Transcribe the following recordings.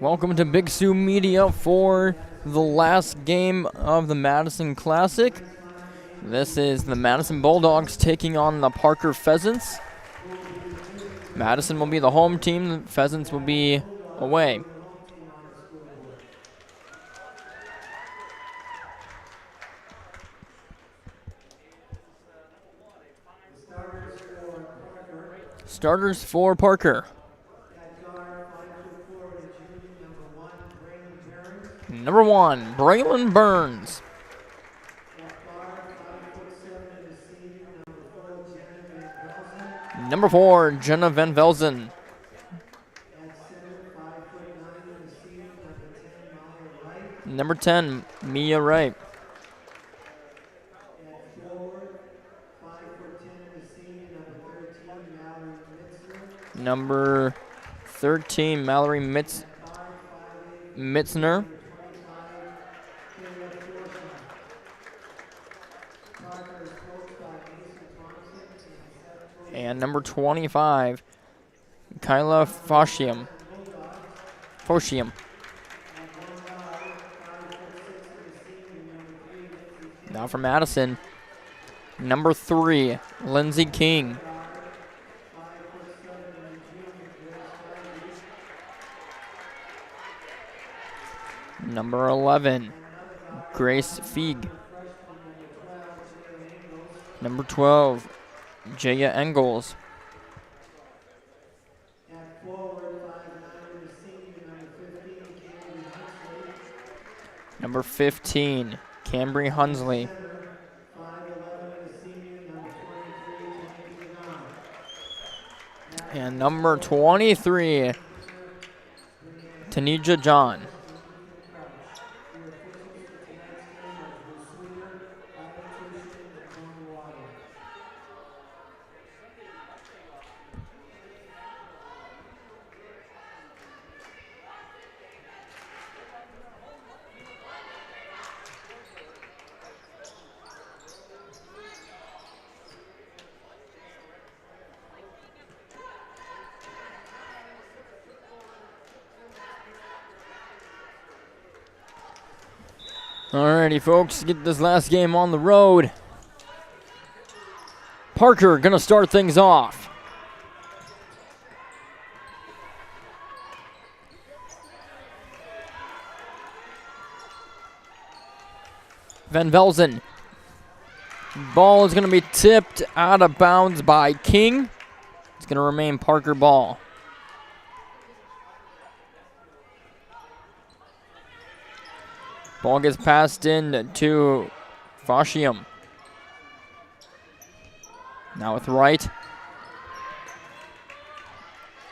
Welcome to Big Sioux Media for the last game of the Madison Classic. This is the Madison Bulldogs taking on the Parker Pheasants. Madison will be the home team, the Pheasants will be away. Starters for Parker. Number 1, Braylon Burns. Number 4, Jenna Van Velzen. Number 10, Mia Wright. Number 13, Mallory Mitzner. And number 25, Kyla Foshiam. Now for Madison, number 3, Lindsay King. Number 11, Grace Feig. Number 12, Jaya Engels. Number 15, Cambry Hunsley. And number 23, Tanija John. Alrighty, folks, get this last game on the road. Parker gonna start things off. Van Velzen. Ball is gonna be tipped out of bounds by King. It's gonna remain Parker ball. Ball gets passed in to Foshiam. Now with Wright.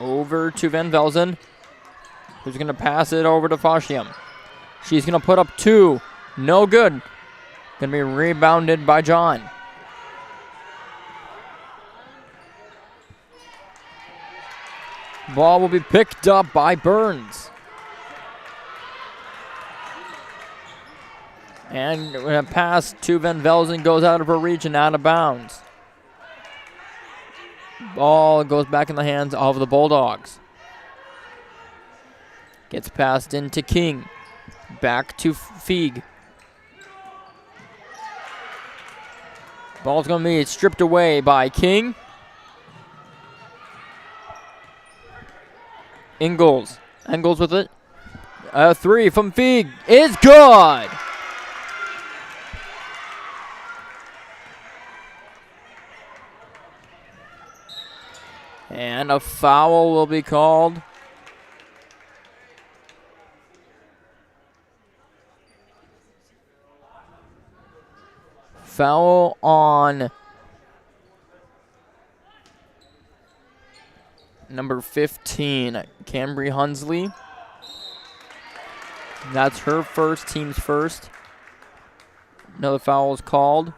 Over to Van Velzen, who's going to pass it over to Foshiam. She's going to put up 2. No good. Going to be rebounded by John. Ball will be picked up by Burns. And a pass to Van Velzen goes out of her reach and out of bounds. Ball goes back in the hands of the Bulldogs. Gets passed into King. Back to Feig. Ball's going to be stripped away by King. Engels with it. A 3 from Feig is good. And a foul will be called. Foul on number 15, Cambry Hunsley. That's her first, team's first. Another foul is called.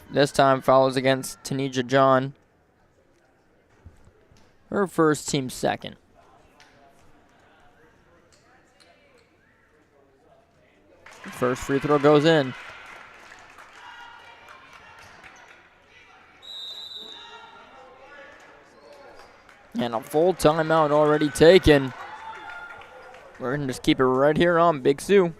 This time, foul is against Tanija John. Her first, team second. First free throw goes in. And a full timeout already taken. We're going to just keep it right here on Big Sioux.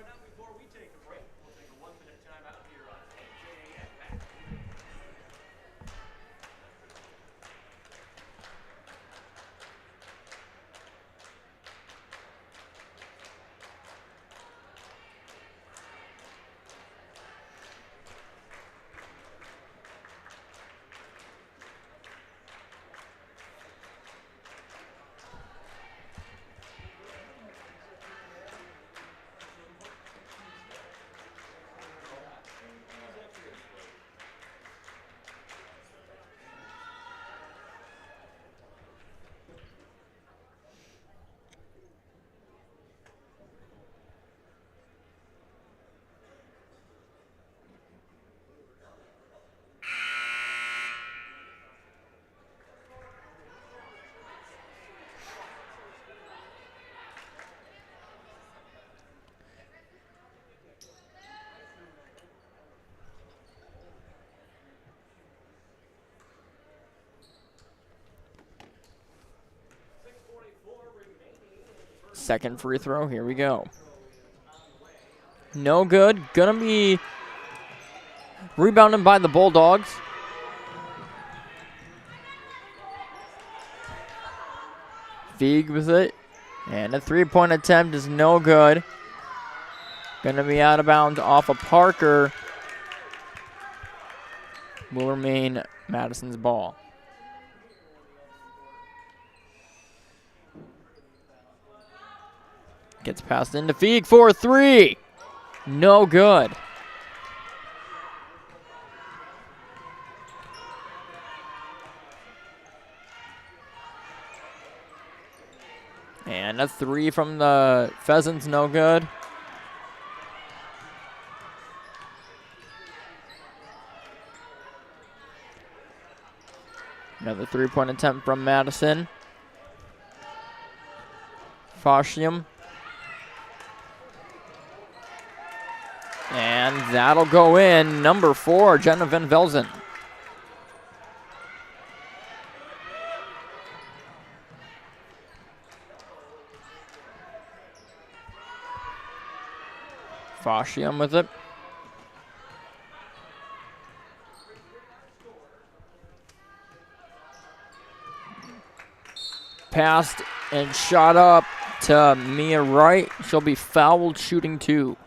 Second free throw, here we go. No good, gonna be rebounded by the Bulldogs. Feig with it, and a three-point attempt is no good. Gonna be out of bounds off of Parker. Will remain Madison's ball. Gets passed into Feig for three. No good. And a three from the Pheasants, no good. Another three-point attempt from Madison. Fashium. And that'll go in. Number 4, Jenna Van Velzen. Fashium with it. Passed and shot up to Mia Wright. She'll be fouled shooting 2.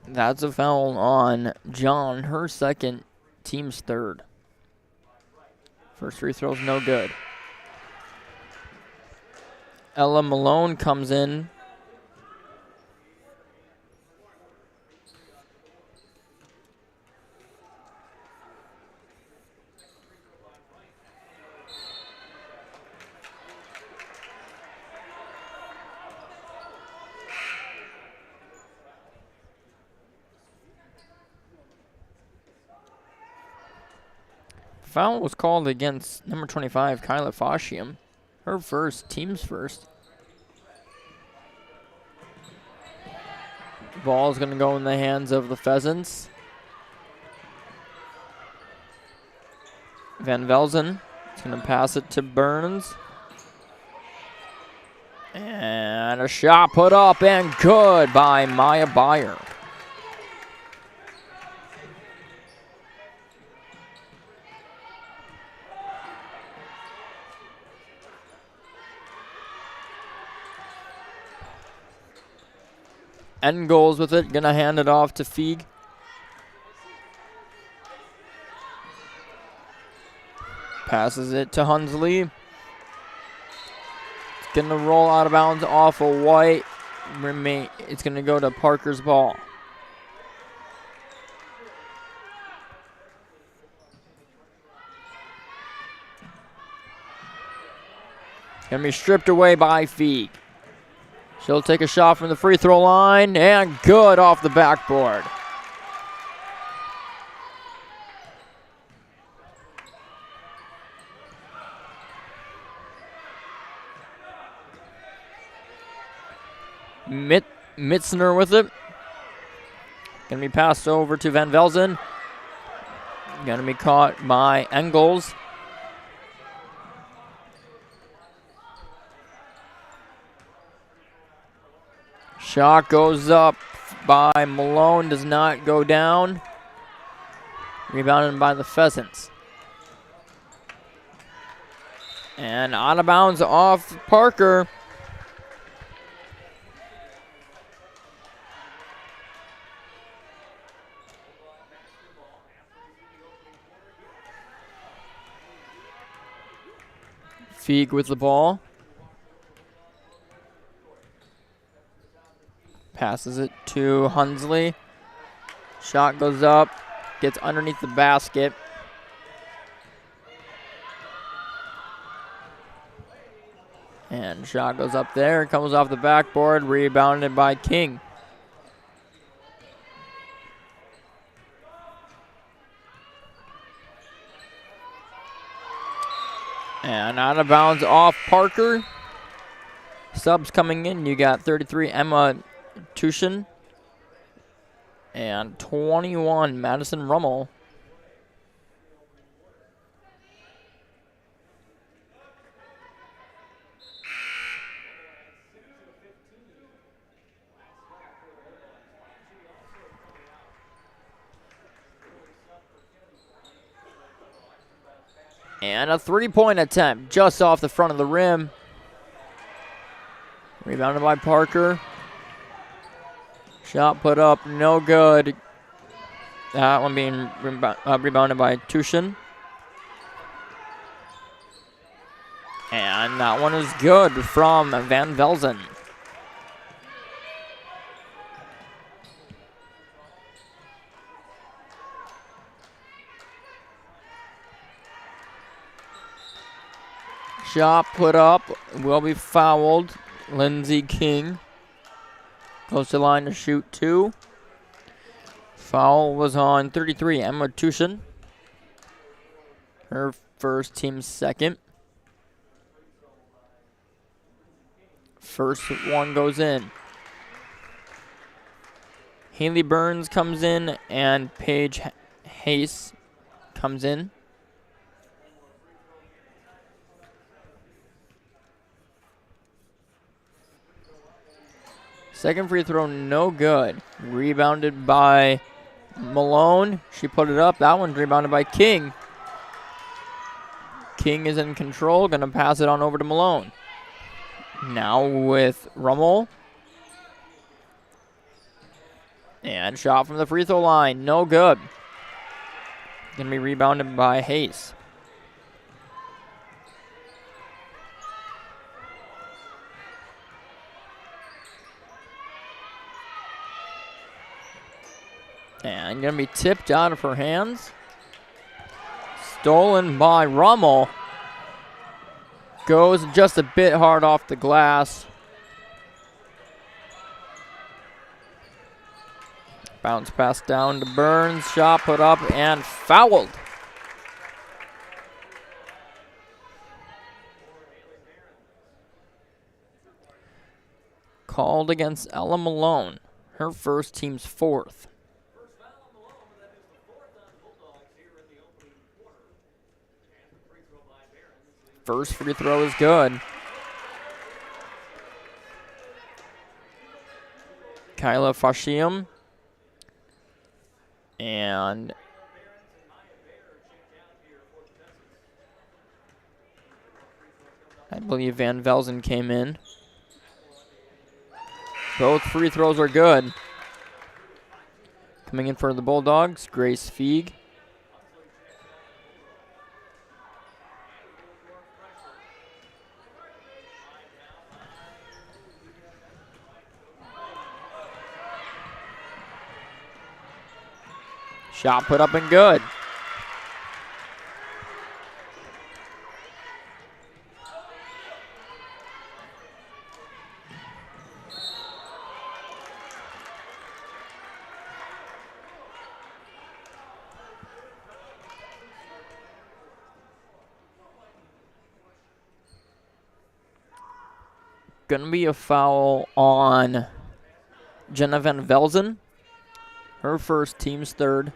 That's a foul on John, her second, team's third. First free throw's no good. Ella Malone comes in. Foul was called against number 25, Kyla Fashium. Her first, team's first. Ball's going to go in the hands of the Pheasants. Van Velzen is going to pass it to Burns. And a shot put up and good by Maya Beyer. End goals with it, gonna hand it off to Feig. Passes it to Hunsley. It's gonna roll out of bounds off of White. It's gonna go to Parker's ball. Gonna be stripped away by Feig. She'll take a shot from the free throw line, and good off the backboard. Mitzner with it. Gonna be passed over to Van Velzen. Gonna be caught by Engels. Shot goes up by Malone, does not go down. Rebounded by the Pheasants. And out of bounds off Parker. Feig with the ball. Passes it to Hunsley. Shot goes up, gets underneath the basket. And shot goes up there, comes off the backboard, rebounded by King. And out of bounds off Parker. Subs coming in, you got 33 Emma Tushin and 21 Madison Rummel. And a three-point attempt just off the front of the rim. Rebounded by Parker. Shot put up, no good. That one being rebounded by Tushin. And that one is good from Van Velzen. Shot put up, will be fouled. Lindsey King goes to line to shoot two. Foul was on 33, Emma Tushin. Her first, team's second. First one goes in. Haley Burns comes in and Paige Hayes comes in. Second free throw, no good. Rebounded by Malone. She put it up. That one's rebounded by King. King is in control. Going to pass it on over to Malone. Now with Rummel. And shot from the free throw line. No good. Going to be rebounded by Hayes. And going to be tipped out of her hands. Stolen by Rummel. Goes just a bit hard off the glass. Bounce pass down to Burns. Shot put up and fouled. Called against Ella Malone. Her first, team's fourth. First free throw is good. Kyla Fashiam. And I believe Van Velzen came in. Both free throws are good. Coming in for the Bulldogs, Grace Feig. Shot put up and good. Gonna be a foul on Jenna Van Velzen. Her first, team's third.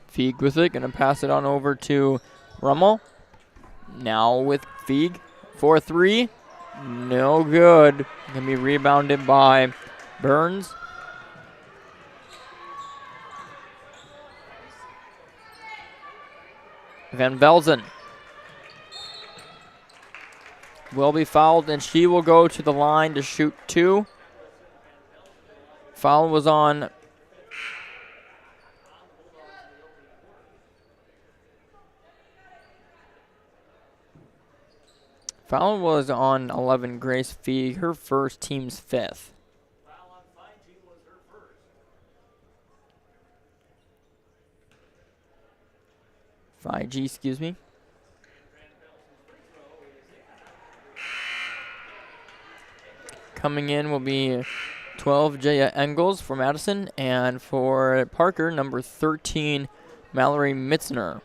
Feig with it, gonna pass it on over to Rummel. Now with Feig for 3. No good. Gonna be rebounded by Burns. Van Velzen will be fouled, and she will go to the line to shoot 2. Foul was on Foul was on 11, Grace Feig, her first, team's 5th. 5G, excuse me. Coming in will be 12, Jaya Engels for Madison, and for Parker, number 13, Mallory Mitzner.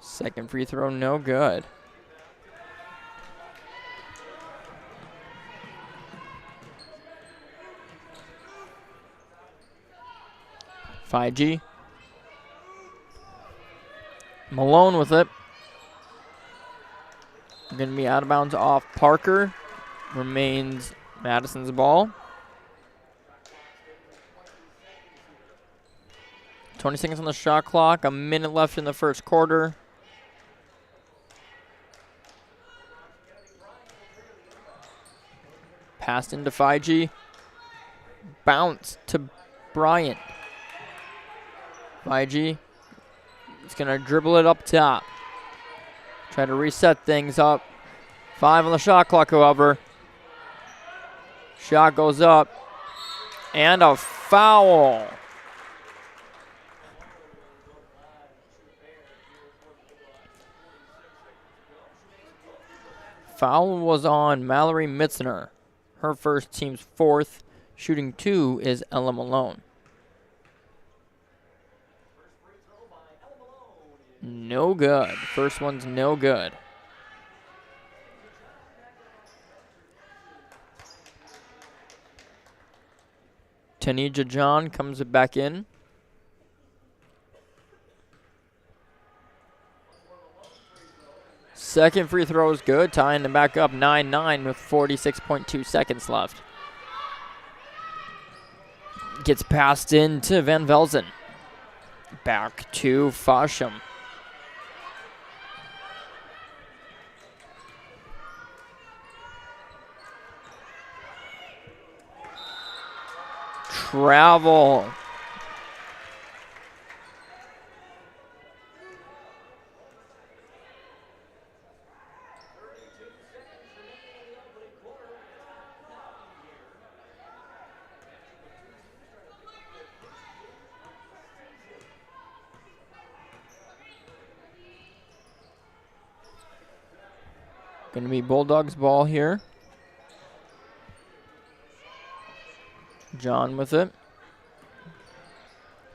Second free throw, no good. G. Malone with it. Going to be out of bounds off Parker. Remains Madison's ball. 20 seconds on the shot clock. A minute left in the first quarter. Passed into 5G. Bounce to Bryant. 5G. He's going to dribble it up top. Try to reset things up. 5 on the shot clock, however. Shot goes up. And a foul. Foul was on Mallory Mitzner. Her first, team's 4th. Shooting 2 is Ella Malone. No good. First one's no good. Tanija John comes back in. Second free throw is good, tying them back up 9-9 with 46.2 seconds left. Gets passed in to Van Velzen. Back to Fosham. Travel. Going to be Bulldogs ball here. John with it.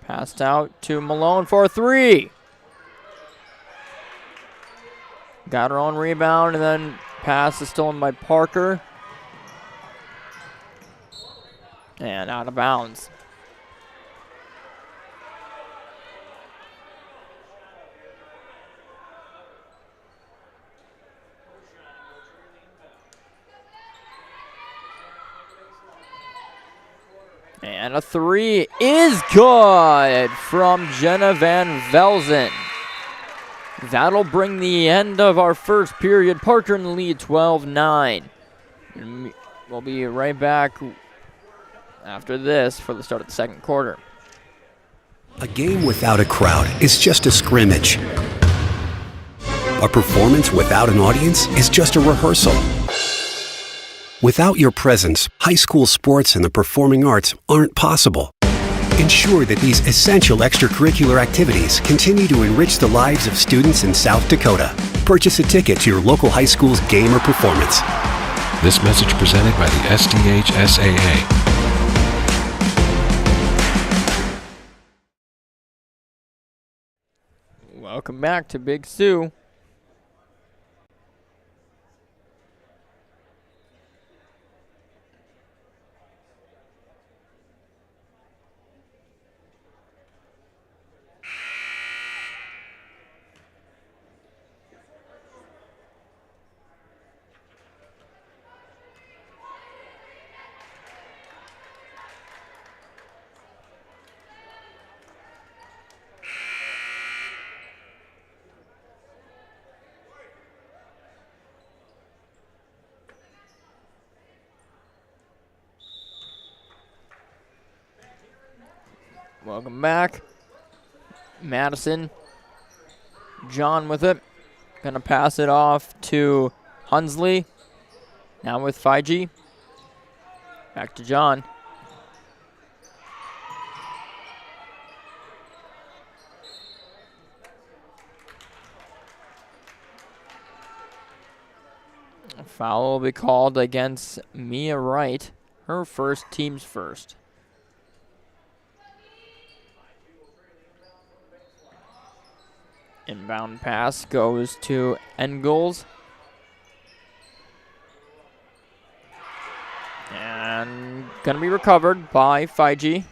Passed out to Malone for 3. Got her own rebound, and then pass is stolen by Parker. And out of bounds. And a 3 is good from Jenna Van Velzen. That'll bring the end of our first period. Parker in the lead, 12-9. We'll be right back after this for the start of the second quarter. A game without a crowd is just a scrimmage. A performance without an audience is just a rehearsal. Without your presence, high school sports and the performing arts aren't possible. Ensure that these essential extracurricular activities continue to enrich the lives of students in South Dakota. Purchase a ticket to your local high school's game or performance. This message presented by the SDHSAA. Welcome back to Big Sioux. Welcome back. Madison. John with it. Gonna pass it off to Hunsley. Now with 5G. Back to John. A foul will be called against Mia Wright. Her first, team's first. Inbound pass goes to Engels. And gonna be recovered by 5G.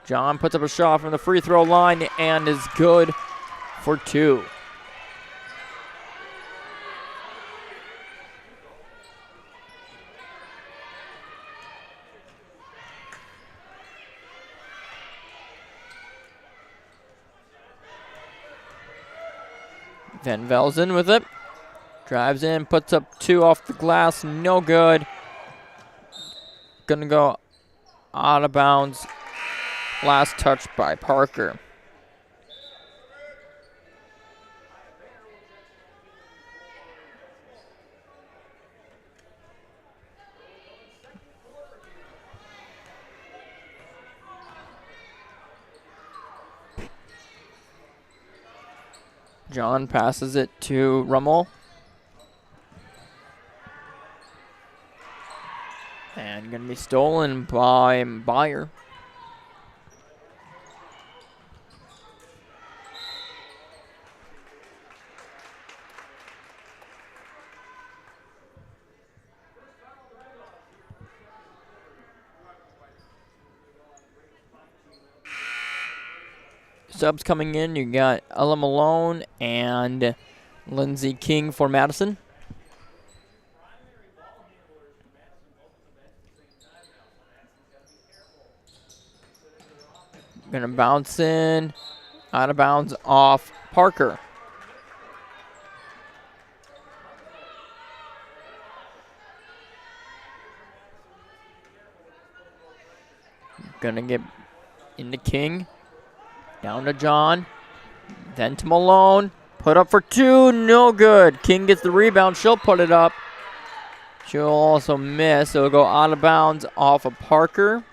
John puts up a shot from the free throw line and is good for 2. Van Velzen with it. Drives in, puts up 2 off the glass, no good. Gonna go out of bounds. Last touch by Parker. John passes it to Rummel. And going to be stolen by Beyer. Subs coming in, you got Ella Malone and Lindsey King for Madison. Gonna bounce in, out of bounds off Parker. Gonna get into King. Down to John, then to Malone. Put up for 2, no good. King gets the rebound, she'll put it up. She'll also miss, it'll go out of bounds off of Parker.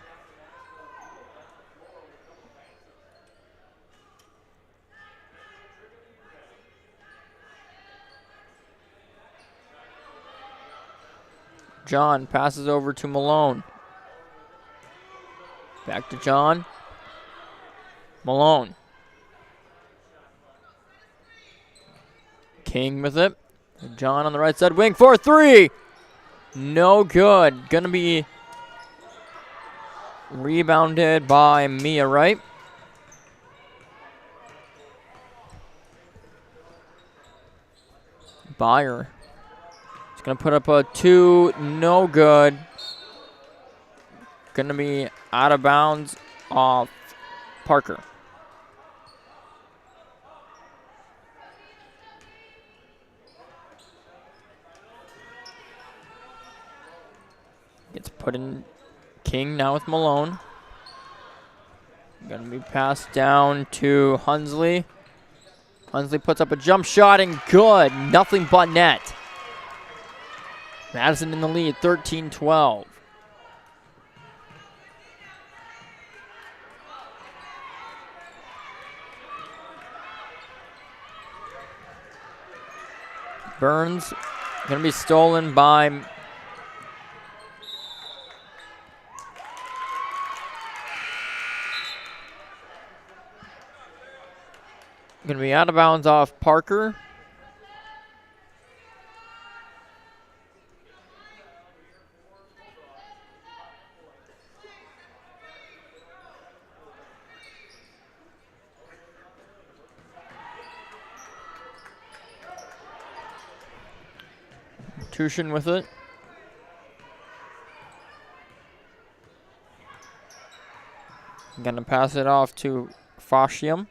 John passes over to Malone. Back to John. Malone. King with it. John on the right side wing for 3. No good. Gonna be rebounded by Mia Wright. Beyer. He's gonna put up a 2. No good. Gonna be out of bounds off Parker. Gets put in King now with Malone. Gonna be passed down to Hunsley. Hunsley puts up a jump shot and good. Nothing but net. Madison in the lead, 13-12. Burns going to be stolen by going to be out of bounds off Parker. Tushin with it. Gonna pass it off to Fashium.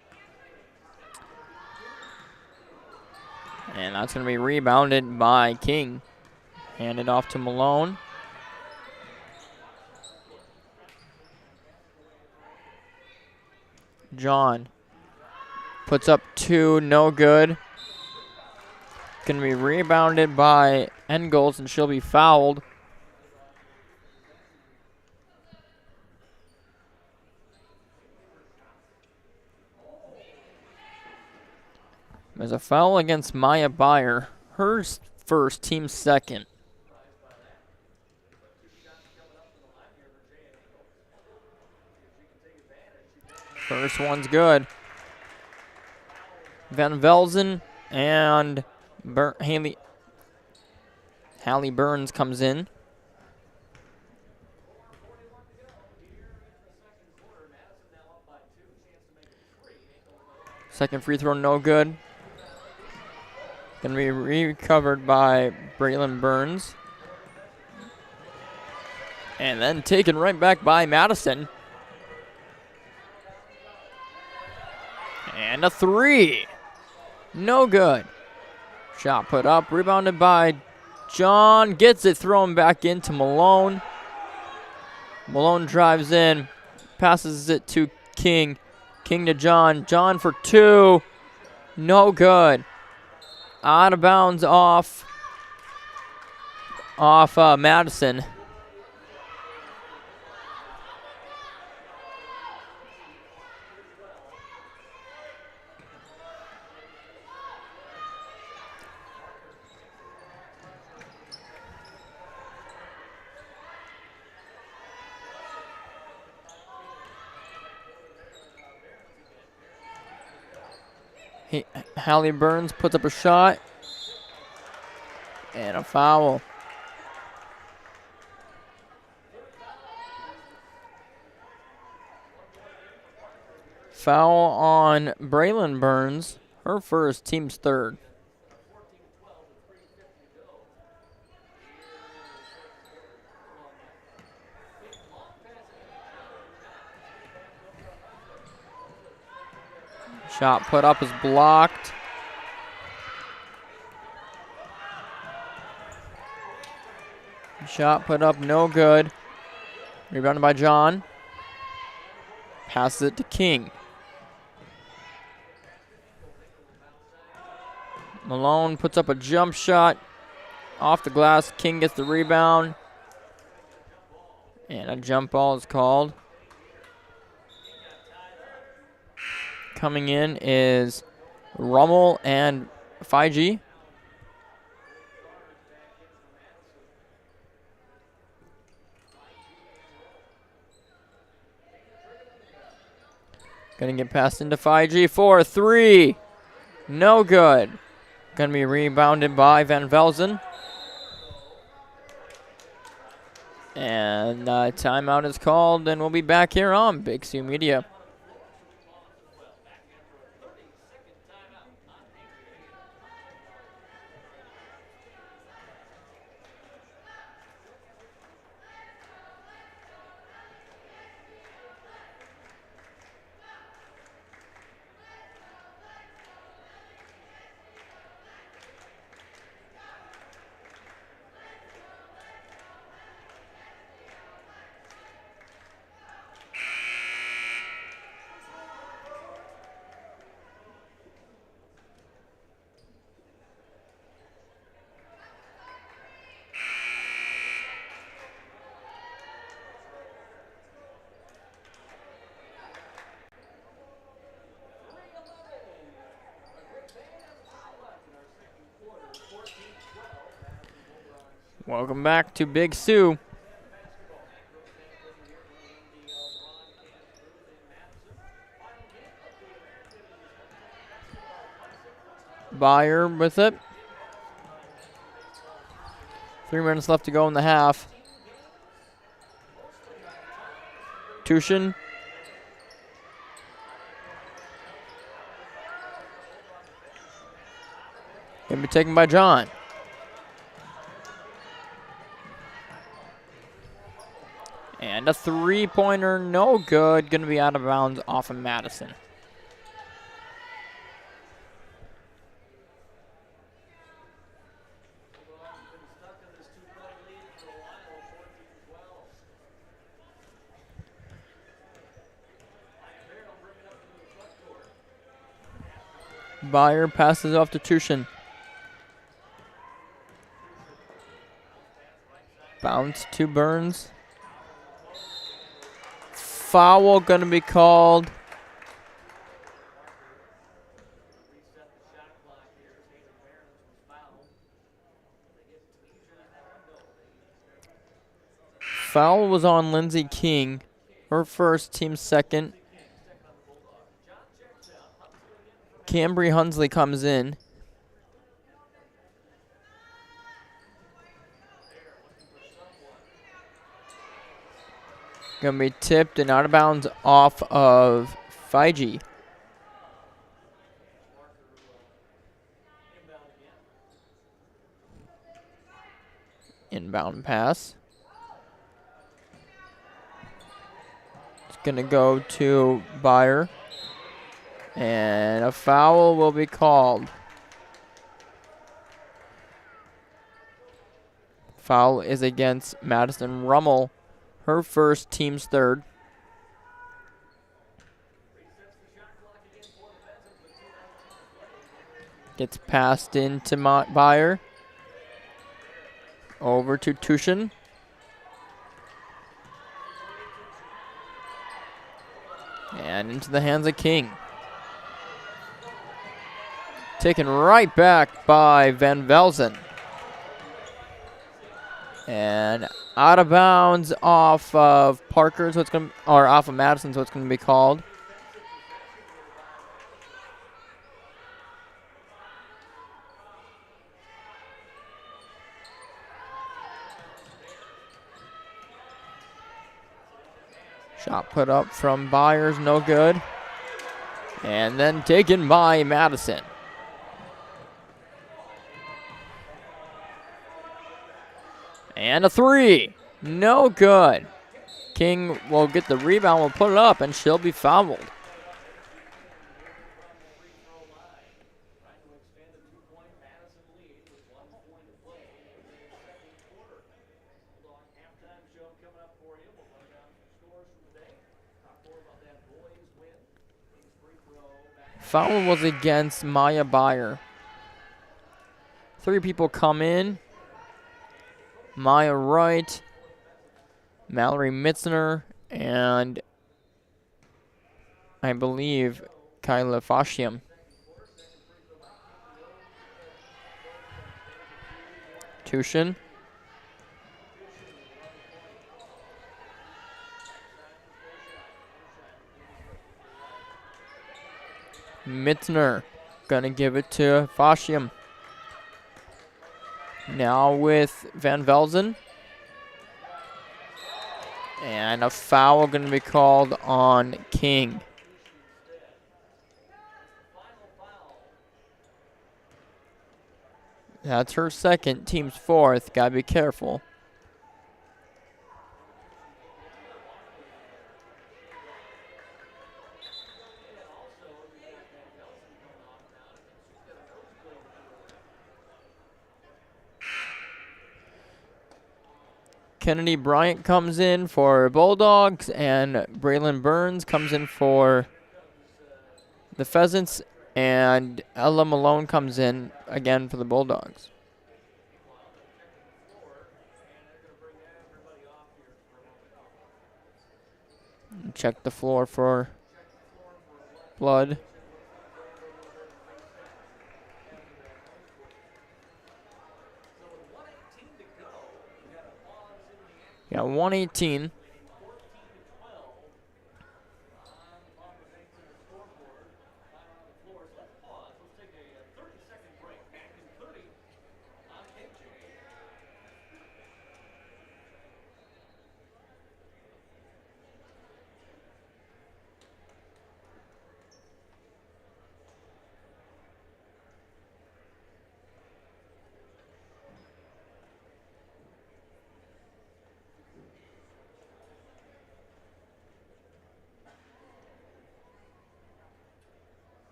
And that's gonna be rebounded by King. Handed off to Malone. John puts up 2, no good. Gonna be rebounded by Engels, and she'll be fouled. There's a foul against Maya Byer. Her first, team second. First one's good. Van Velzen and Hallie Burns comes in. Second free throw, no good. Gonna be recovered by Braylon Burns. And then taken right back by Madison. And a 3. No good. Shot put up, rebounded by John. Gets it thrown back into Malone. Malone drives in, passes it to King. King to John. John for 2. No good. Out of bounds off Madison. Hallie Burns puts up a shot. And a foul. Foul on Braylon Burns. Her first, team's third. Shot put up is blocked. Shot put up, no good. Rebounded by John. Passes it to King. Malone puts up a jump shot. Off the glass, King gets the rebound. And a jump ball is called. Coming in is Rummel and Fiji. Gonna get passed into Fiji for 3. No good. Gonna be rebounded by Van Velzen. And timeout is called, and we'll be back here on Big Sioux Media. Welcome back to Big Sue. Byer with it. 3 minutes left to go in the half. Tushin. Gonna be taken by John. And a 3-pointer, no good. Gonna be out of bounds off of Madison. Byer passes off to Tushin. Bounce to Burns. Foul gonna be called. Foul was on Lindsay King. Her first, team second. Cambry Hunsley comes in. Gonna be tipped and out of bounds off of Fiji. Inbound pass. It's gonna go to Byer. And a foul will be called. Foul is against Madison Rummel. Her first, team's third. Gets passed into Byer. Over to Tushin. And into the hands of King. Taken right back by Van Velzen. And out of bounds off of Parker, so it's gonna, or off of Madison, so it's gonna be called. Shot put up from Byers, no good. And then taken by Madison. And a 3. No good. King will get the rebound, will put it up, and she'll be fouled. Foul was against Maya Byer. 3 people come in. Maya Wright, Mallory Mitzner, and I believe Kyla Fashiam. Tushin. Mitzner gonna give it to Fashiam. Now with Van Velzen. And a foul going to be called on King. That's her second, team's fourth. Got to be careful. Kennedy Bryant comes in for Bulldogs, and Braylon Burns comes in for the Pheasants, and Ella Malone comes in again for the Bulldogs. Check the floor for blood. Yeah, 118.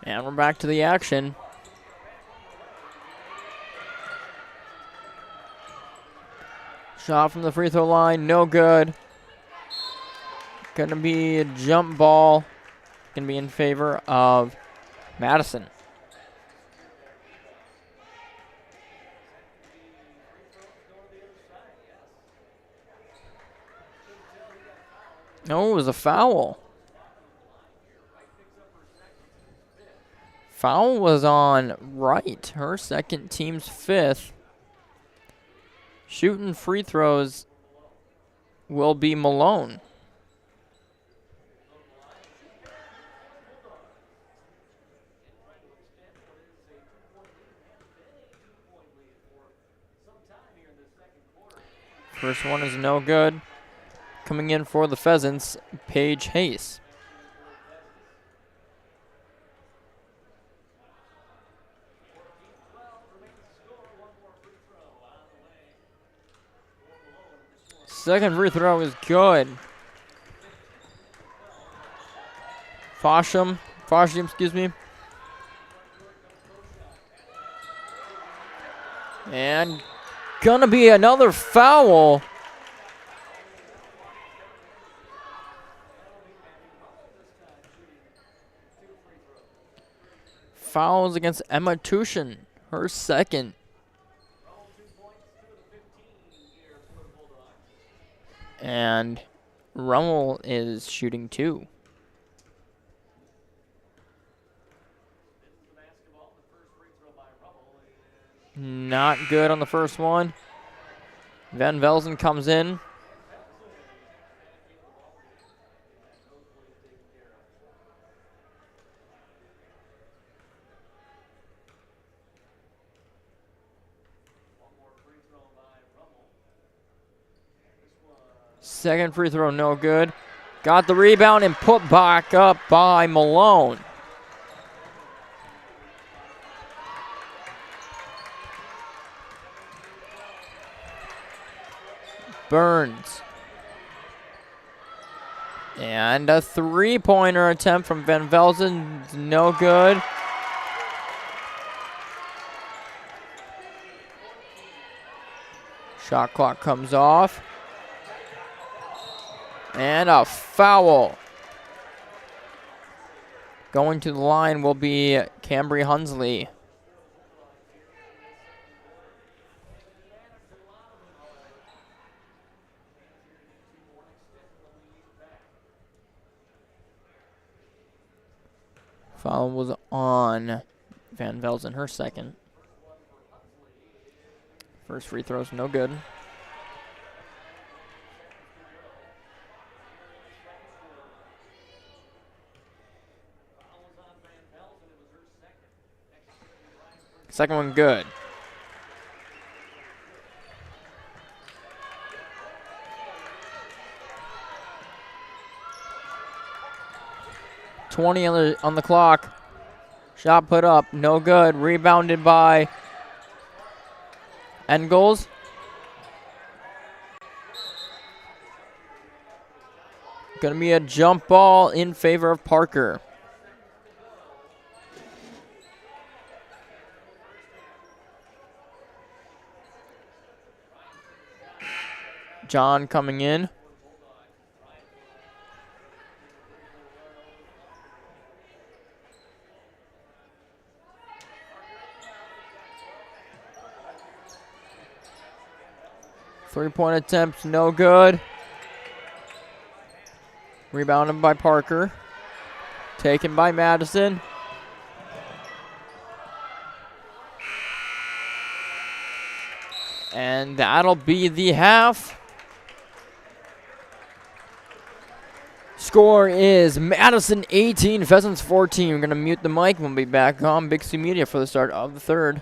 And we're back to the action. Shot from the free throw line, no good. Gonna be a jump ball. Gonna be in favor of Madison. No, it was a foul. Foul was on Wright, her second, team's fifth. Shooting free throws will be Malone. First one is no good. Coming in for the Pheasants, Paige Hayes. Second free throw is good. Fosham, excuse me. And gonna be another foul. Fouls against Emma Tushin, her second. And Rummel is shooting two. Not good on the first one. Van Velzen comes in. Second free throw, no good. Got the rebound and put back up by Malone. Burns. And a three-pointer attempt from Van Velzen, no good. Shot clock comes off. And a foul. Going to the line will be Cambry Hunsley. Foul was on Van Velzen, her second. First free throw's no good. Second one good. .20 on the clock. Shot put up, no good. Rebounded by Engels. Gonna be a jump ball in favor of Parker. John coming in. Three-point attempt, no good. Rebounded by Parker. Taken by Madison. And that'll be the half. Score is Madison 18, Pheasants 14. We're going to mute the mic. We'll be back on Big C Media for the start of the third.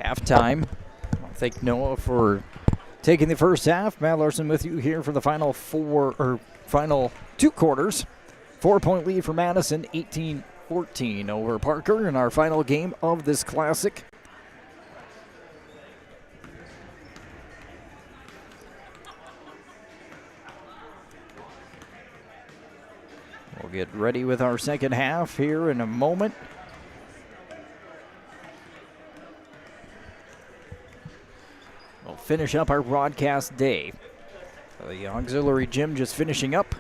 halftime. I thank Noah for taking the first half. Matt Larson with you here for the final two quarters. 4-point lead for Madison, 18-14 over Parker in our final game of this classic. We'll get ready with our second half here in a moment. We'll finish up our broadcast day. The auxiliary gym just finishing up.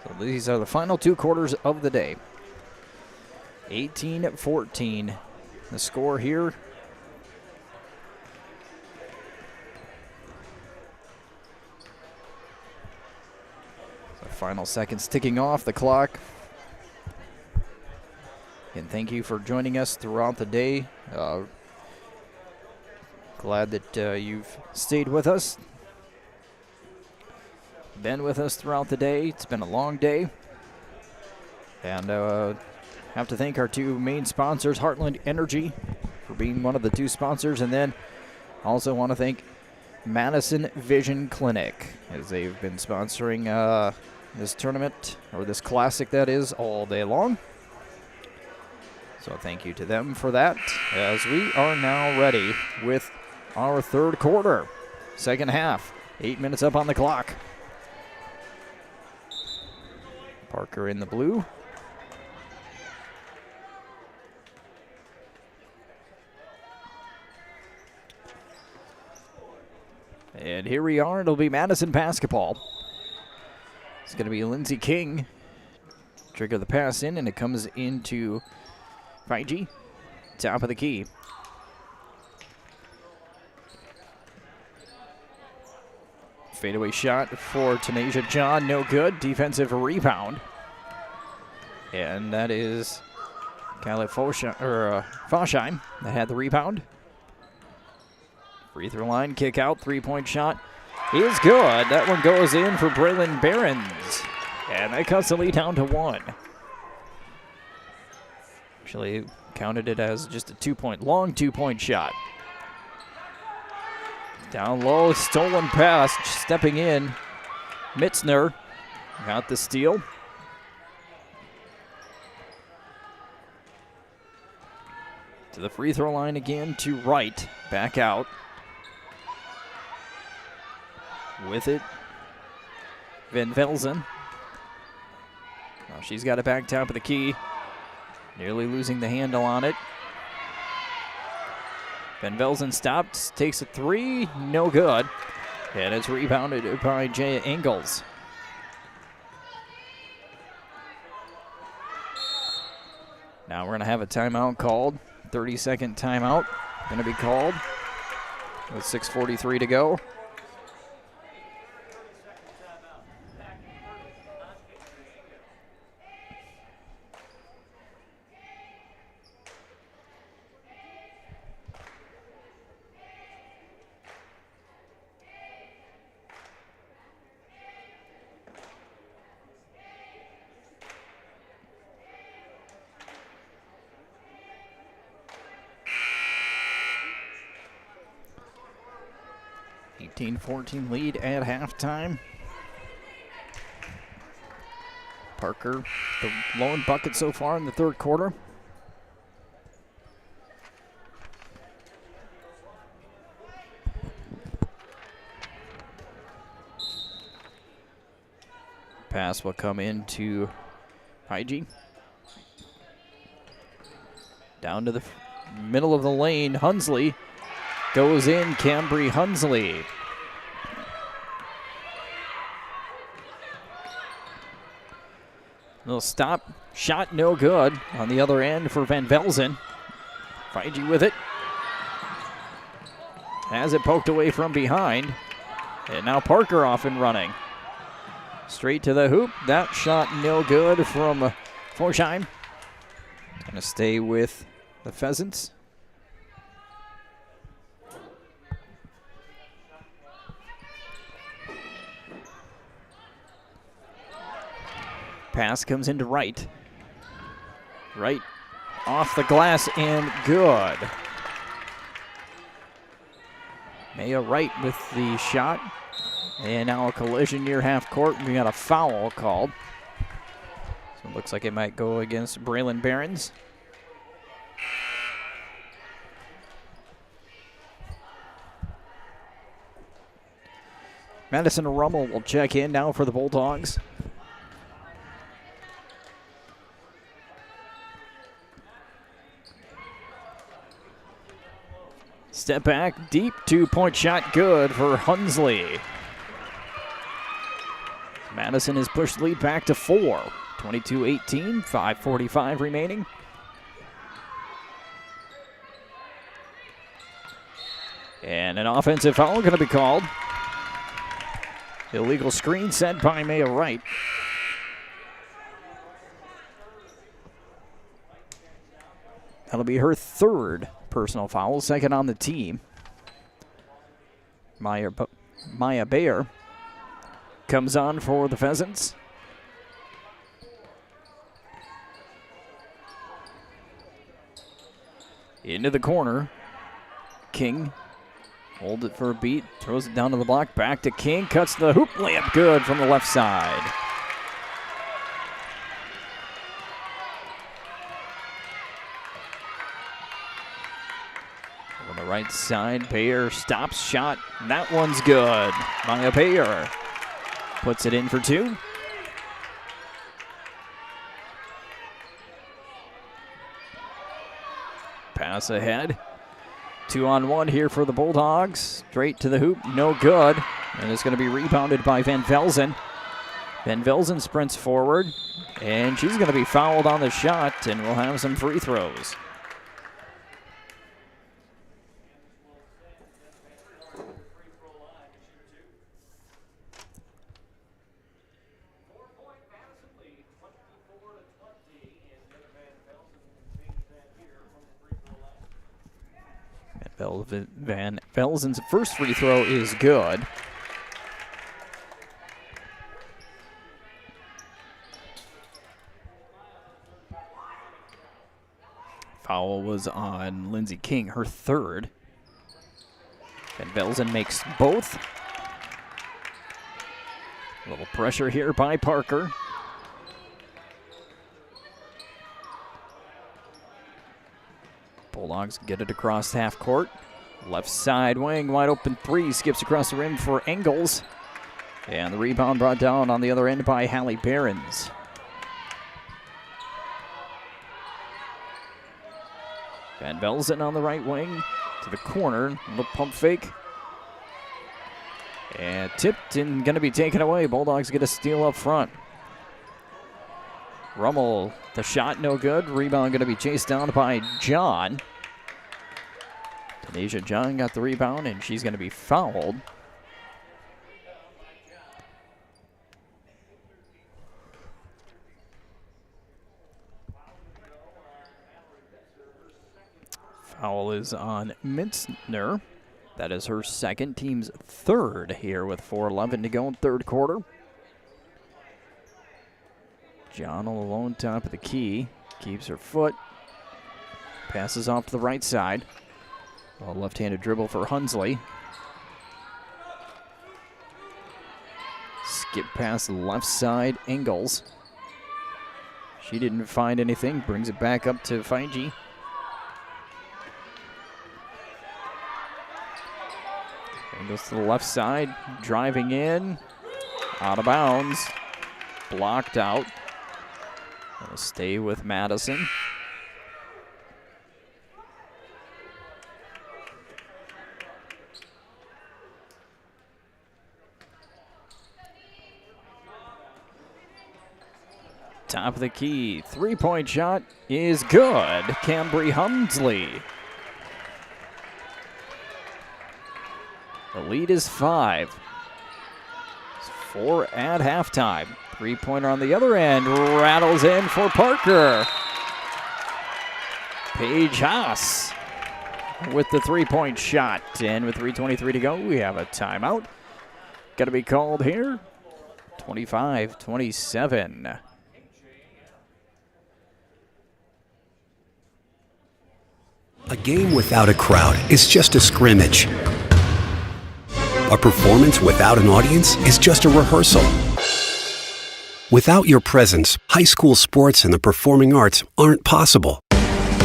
So these are the final two quarters of the day. 18-14, the score here. The final seconds ticking off the clock. And thank you for joining us throughout the day. Glad that you've stayed with us. Been with us throughout the day. It's been a long day. And have to thank our two main sponsors, Heartland Energy, for being one of the two sponsors. And then also want to thank Madison Vision Clinic, as they've been sponsoring this tournament, or this classic that is, all day long. So thank you to them for that, as we are now ready with our third quarter. Second half, 8 minutes up on the clock. Parker in the blue. And here we are. It'll be Madison basketball. It's going to be Lindsey King. Trigger the pass in, and it comes into Feige. Top of the key. Fadeaway shot for Tanasia John, no good. Defensive rebound. And that is Kylie Fosheim that had the rebound. Free throw line, kick out, 3-point shot is good. That one goes in for Braylon Behrens. And that cuts the lead down to 1. Actually counted it as just a long two-point shot. Down low, stolen pass, stepping in. Mitzner got the steal. To the free throw line again to Wright. Back out. With it, Van Velzen. Well, she's got it back top of the key. Nearly losing the handle on it. Van Velzen stops, takes a three, no good. And it's rebounded by Jay Ingles. Now we're going to have a timeout called. 30-second timeout going to be called with 6:43 to go. (18-14) lead at halftime. Parker, the lone bucket so far in the third quarter. Pass will come into Hygie. Down to the middle of the lane, Hunsley goes in, Cambry Hunsley. Little stop, shot no good on the other end for Van Velzen. Feige with it. Has it poked away from behind. And now Parker off and running. Straight to the hoop. That shot no good from Forsheim. Gonna stay with the Pheasants. Pass comes into Wright. Wright off the glass and good. Maya Wright with the shot. And now a collision near half court. We got a foul called. So it looks like it might go against Braylon Behrens. Madison Rummel will check in now for the Bulldogs. Step back, deep two-point shot, good for Hunsley. Madison has pushed the lead back to 4. 22-18, 5:45 remaining. And an offensive foul going to be called. Illegal screen set by Maya Wright. That'll be her third personal foul, second on the team. Maya Bayer comes on for the Pheasants. Into the corner. King holds it for a beat, throws it down to the block, back to King, cuts the hoop layup, good from the left side. On the right side, Bayer stops shot, and that one's good. Maya Bayer puts it in for 2. Pass ahead. 2-on-1 here for the Bulldogs. Straight to the hoop, no good. And it's going to be rebounded by Van Velzen. Van Velzen sprints forward, and she's going to be fouled on the shot, and we'll have some free throws. Van Velzen's first free throw is good. Foul was on Lindsey King, her third. Van Velzen makes both. A little pressure here by Parker. Bulldogs get it across half court. Left side wing, wide open 3, skips across the rim for Engels. And the rebound brought down on the other end by Hallie Behrens. Van Velzen on the right wing to the corner, little pump fake. And tipped and going to be taken away. Bulldogs get a steal up front. Rummel, the shot no good. Rebound going to be chased down by John. Tanisha John got the rebound, and she's going to be fouled. Foul is on Mintzner. That is her second, team's third here with 4:11 to go in third quarter. John all alone, top of the key. Keeps her foot. Passes off to the right side. A left-handed dribble for Hunsley. Skip past the left side, Engels. She didn't find anything. Brings it back up to Feige. Engels to the left side. Driving in. Out of bounds. Blocked out. Will stay with Madison. Top of the key, three-point shot is good. Cambry Hunsley. The lead is 5. It's 4 at halftime. Three-pointer on the other end, rattles in for Parker. Paige Haas with the three-point shot. And with 3:23 to go, we have a timeout. Got to be called here. 25-27. A game without a crowd is just a scrimmage. A performance without an audience is just a rehearsal. Without your presence, high school sports and the performing arts aren't possible.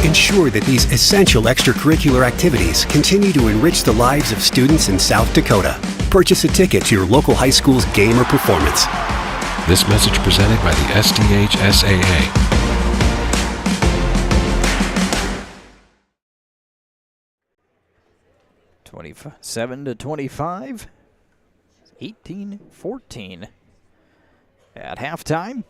Ensure that these essential extracurricular activities continue to enrich the lives of students in South Dakota. Purchase a ticket to your local high school's game or performance. This message presented by the SDHSAA. 27-25, 18-14 at halftime.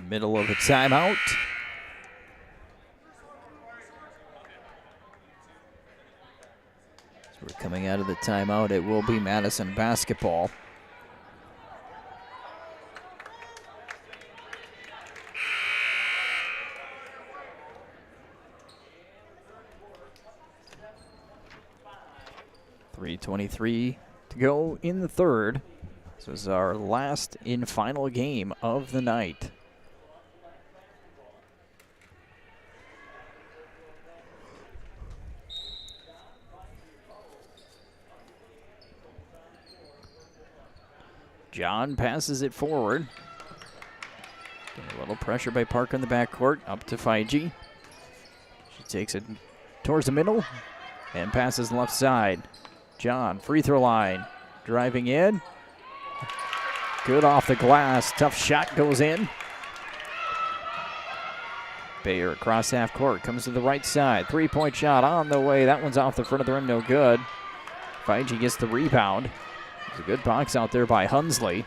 Middle of the timeout. As we're coming out of the timeout, it will be Madison basketball. .3:23 to go in the third. This is our last and final game of the night. John passes it forward. Getting a little pressure by Parker in the backcourt. Up to Feige. She takes it towards the middle and passes left side. John, free throw line, driving in. Good off the glass. Tough shot goes in. Bayer across half court, comes to the right side. Three-point shot on the way. That one's off the front of the rim, no good. Feige gets the rebound. There's a good box out there by Hunsley.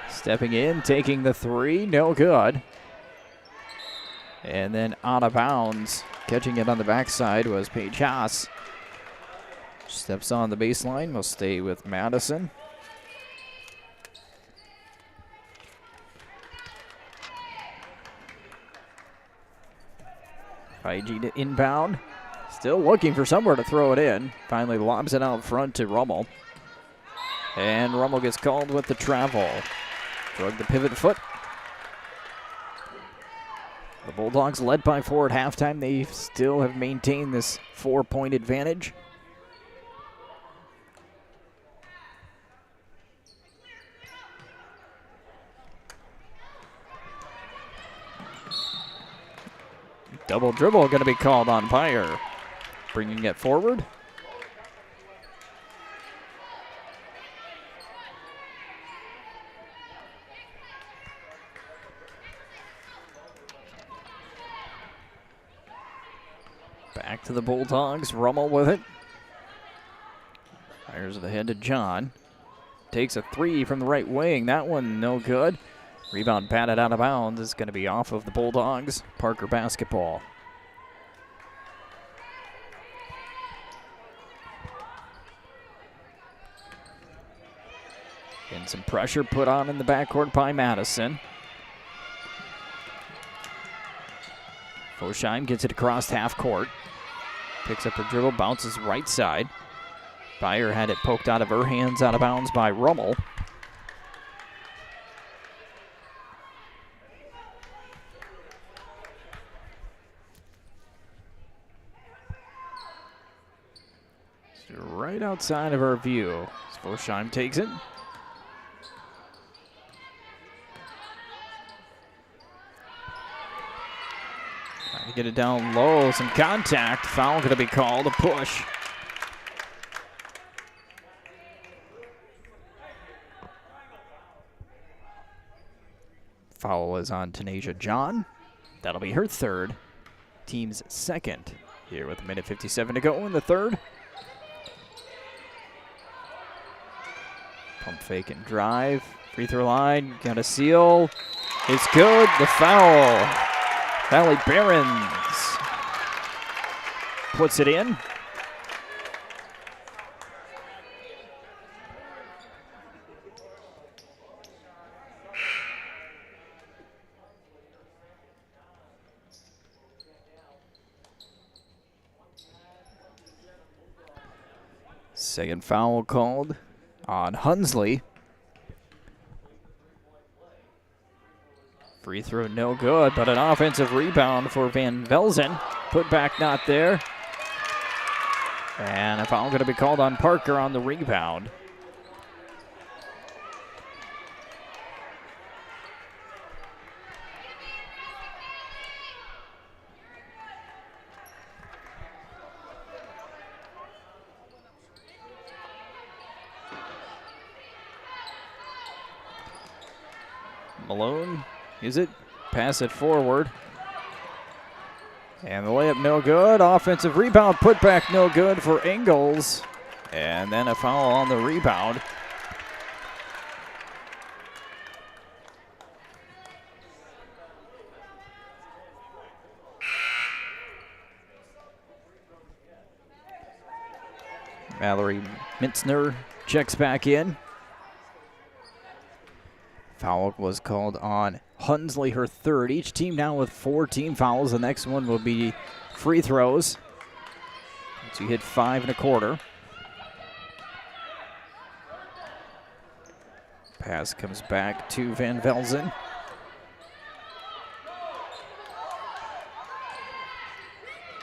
Stepping in, taking the three, no good. And then out of bounds. Catching it on the backside was Paige Haas. Steps on the baseline, will stay with Madison. Feige to inbound. Still looking for somewhere to throw it in. Finally lobs it out front to Rummel. And Rummel gets called with the travel. Drug the pivot foot. The Bulldogs led by 4 at halftime. They still have maintained this 4-point advantage. Double dribble going to be called on Bayer. Bringing it forward. Back to the Bulldogs. Rummel with it. Fires the head to John. Takes a three from the right wing. That one no good. Rebound batted out of bounds. Is going to be off of the Bulldogs. Parker basketball. And some pressure put on in the backcourt by Madison. Fosheim gets it across half court. Picks up her dribble, bounces right side. Bayer had it poked out of her hands, out of bounds by Rummel. It's right outside of our view. Fosheim takes it. Trying to get it down low. Some contact. Foul going to be called. A push. Foul is on Tanasia John. That'll be her third. Team's second. Here with a minute 57 to go in the third. Pump fake and drive. Free throw line. Got a seal. It's good. The foul. Valley Barons puts it in. Second foul called on Hunsley. Free throw no good, but an offensive rebound for Van Velzen. Put back not there. And a foul going to be called on Parker on the rebound. Malone, is it? Pass it forward. And the layup no good. Offensive rebound, put back no good for Ingles. And then a foul on the rebound. Mallory Mintzner checks back in. Foul was called on Hunsley, her third. Each team now with 4 team fouls. The next one will be free throws. Once you hit 5 1/4. Pass comes back to Van Velzen.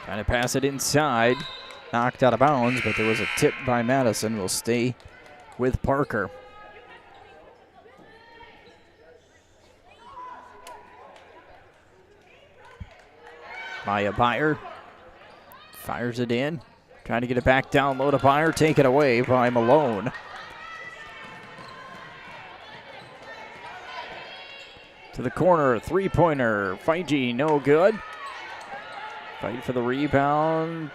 Trying to pass it inside. Knocked out of bounds, but there was a tip by Madison. Will stay with Parker. Maya Byer fires it in. Trying to get it back down low to Byer. Taken away by Malone. To the corner, three-pointer. Fiji, no good. Fight for the rebound.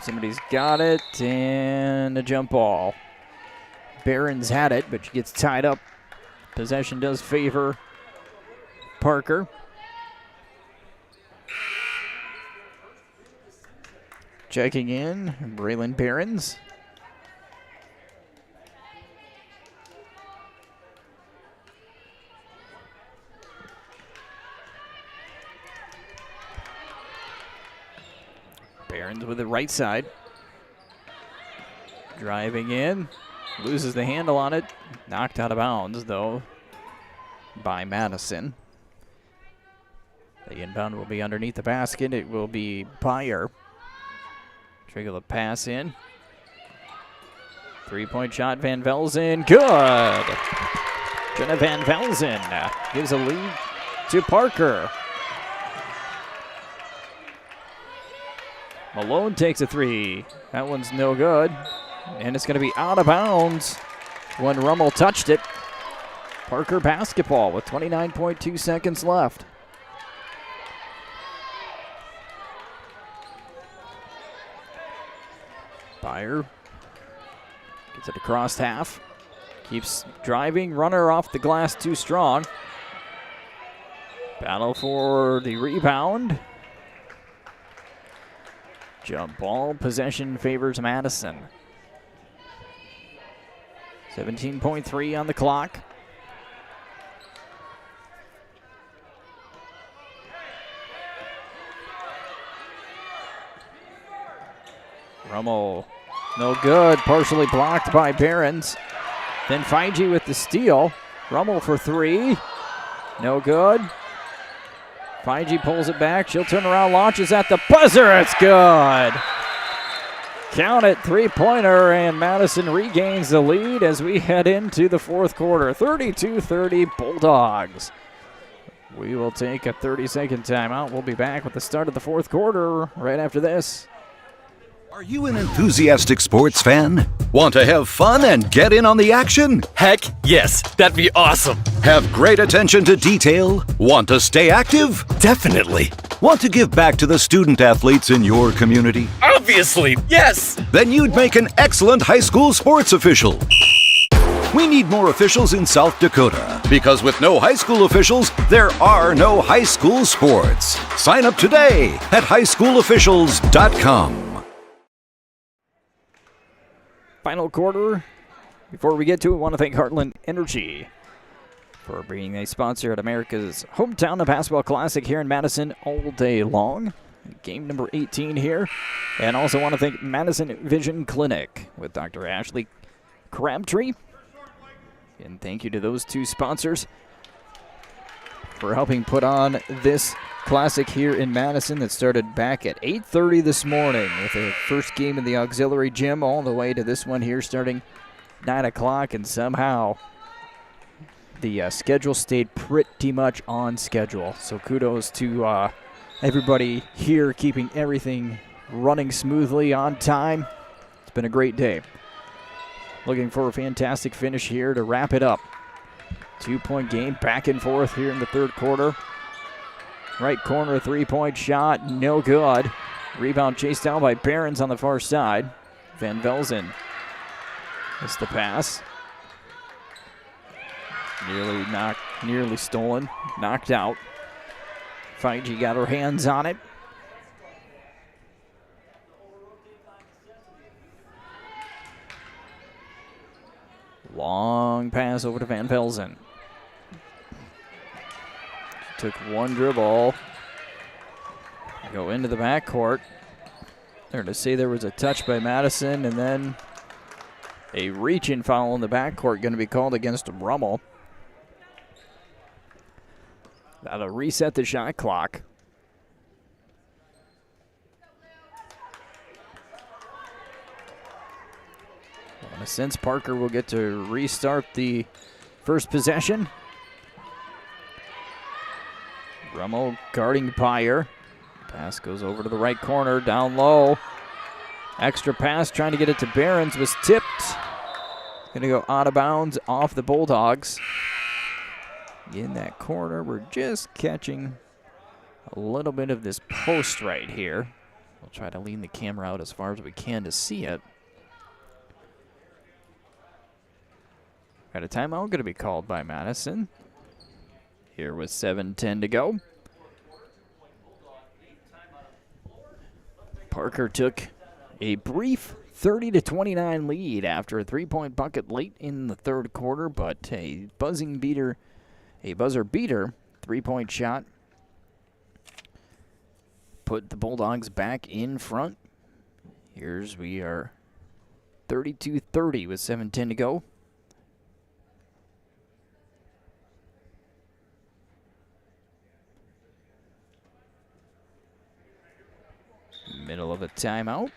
Somebody's got it, and a jump ball. Barron's had it, but she gets tied up. Possession does favor Parker. Checking in, Braylon Barons. Barons with the right side. Driving in, loses the handle on it. Knocked out of bounds, though, by Madison. The inbound will be underneath the basket. It will be Byer. Trigger the pass in. Three-point shot, Van Velzen. Good! Jenna Van Velzen gives a lead to Parker. Malone takes a three. That one's no good. And it's going to be out of bounds when Rummel touched it. Parker basketball with 29.2 seconds left. Byer gets it across half. Keeps driving. Runner off the glass too strong. Battle for the rebound. Jump ball. Possession favors Madison. 17.3 on the clock. Rummel, no good. Partially blocked by Barons. Then Fiji with the steal. Rummel for three. No good. Fiji pulls it back. She'll turn around, launches at the buzzer. It's good. Count it, three-pointer, and Madison regains the lead as we head into the fourth quarter. 32-30 Bulldogs. We will take a 30-second timeout. We'll be back with the start of the fourth quarter right after this. Are you an enthusiastic sports fan? Want to have fun and get in on the action? Heck yes, that'd be awesome. Have great attention to detail? Want to stay active? Definitely. Want to give back to the student athletes in your community? Obviously, yes. Then you'd make an excellent high school sports official. We need more officials in South Dakota, because with no high school officials, there are no high school sports. Sign up today at highschoolofficials.com. Final quarter. Before we get to it, I want to thank Heartland Energy for being a sponsor at America's hometown of basketball classic here in Madison all day long. Game number 18 here. And also want to thank Madison Vision Clinic with Dr. Ashley Crabtree. And thank you to those two sponsors for helping put on this classic here in Madison that started back at 8:30 this morning with the first game in the auxiliary gym all the way to this one here starting 9 o'clock, and somehow the schedule stayed pretty much on schedule. So kudos to everybody here keeping everything running smoothly on time. It's been a great day. Looking for a fantastic finish here to wrap it up. 2-point game, back and forth here in the third quarter. Right corner, three-point shot, no good. Rebound chased down by Behrens on the far side. Van Velzen missed the pass. Nearly stolen, knocked out. Feige got her hands on it. Long pass over to Van Velzen. Took one dribble. Go into the backcourt. They're to say there was a touch by Madison, and then a reach-in foul in the backcourt going to be called against Rummel. That'll reset the shot clock. In a sense, Parker will get to restart the first possession. Rummel guarding Pyer. Pass goes over to the right corner, down low. Extra pass, trying to get it to Behrens, was tipped. Going to go out of bounds off the Bulldogs. In that corner, we're just catching a little bit of this post right here. We'll try to lean the camera out as far as we can to see it. Got a timeout going to be called by Madison. Here with 7:10 to go. Parker took a brief 30-29 lead after a three-point bucket late in the third quarter, but a buzzer beater three-point shot put the Bulldogs back in front. We are 32-30 with 7:10 to go. Middle of a timeout.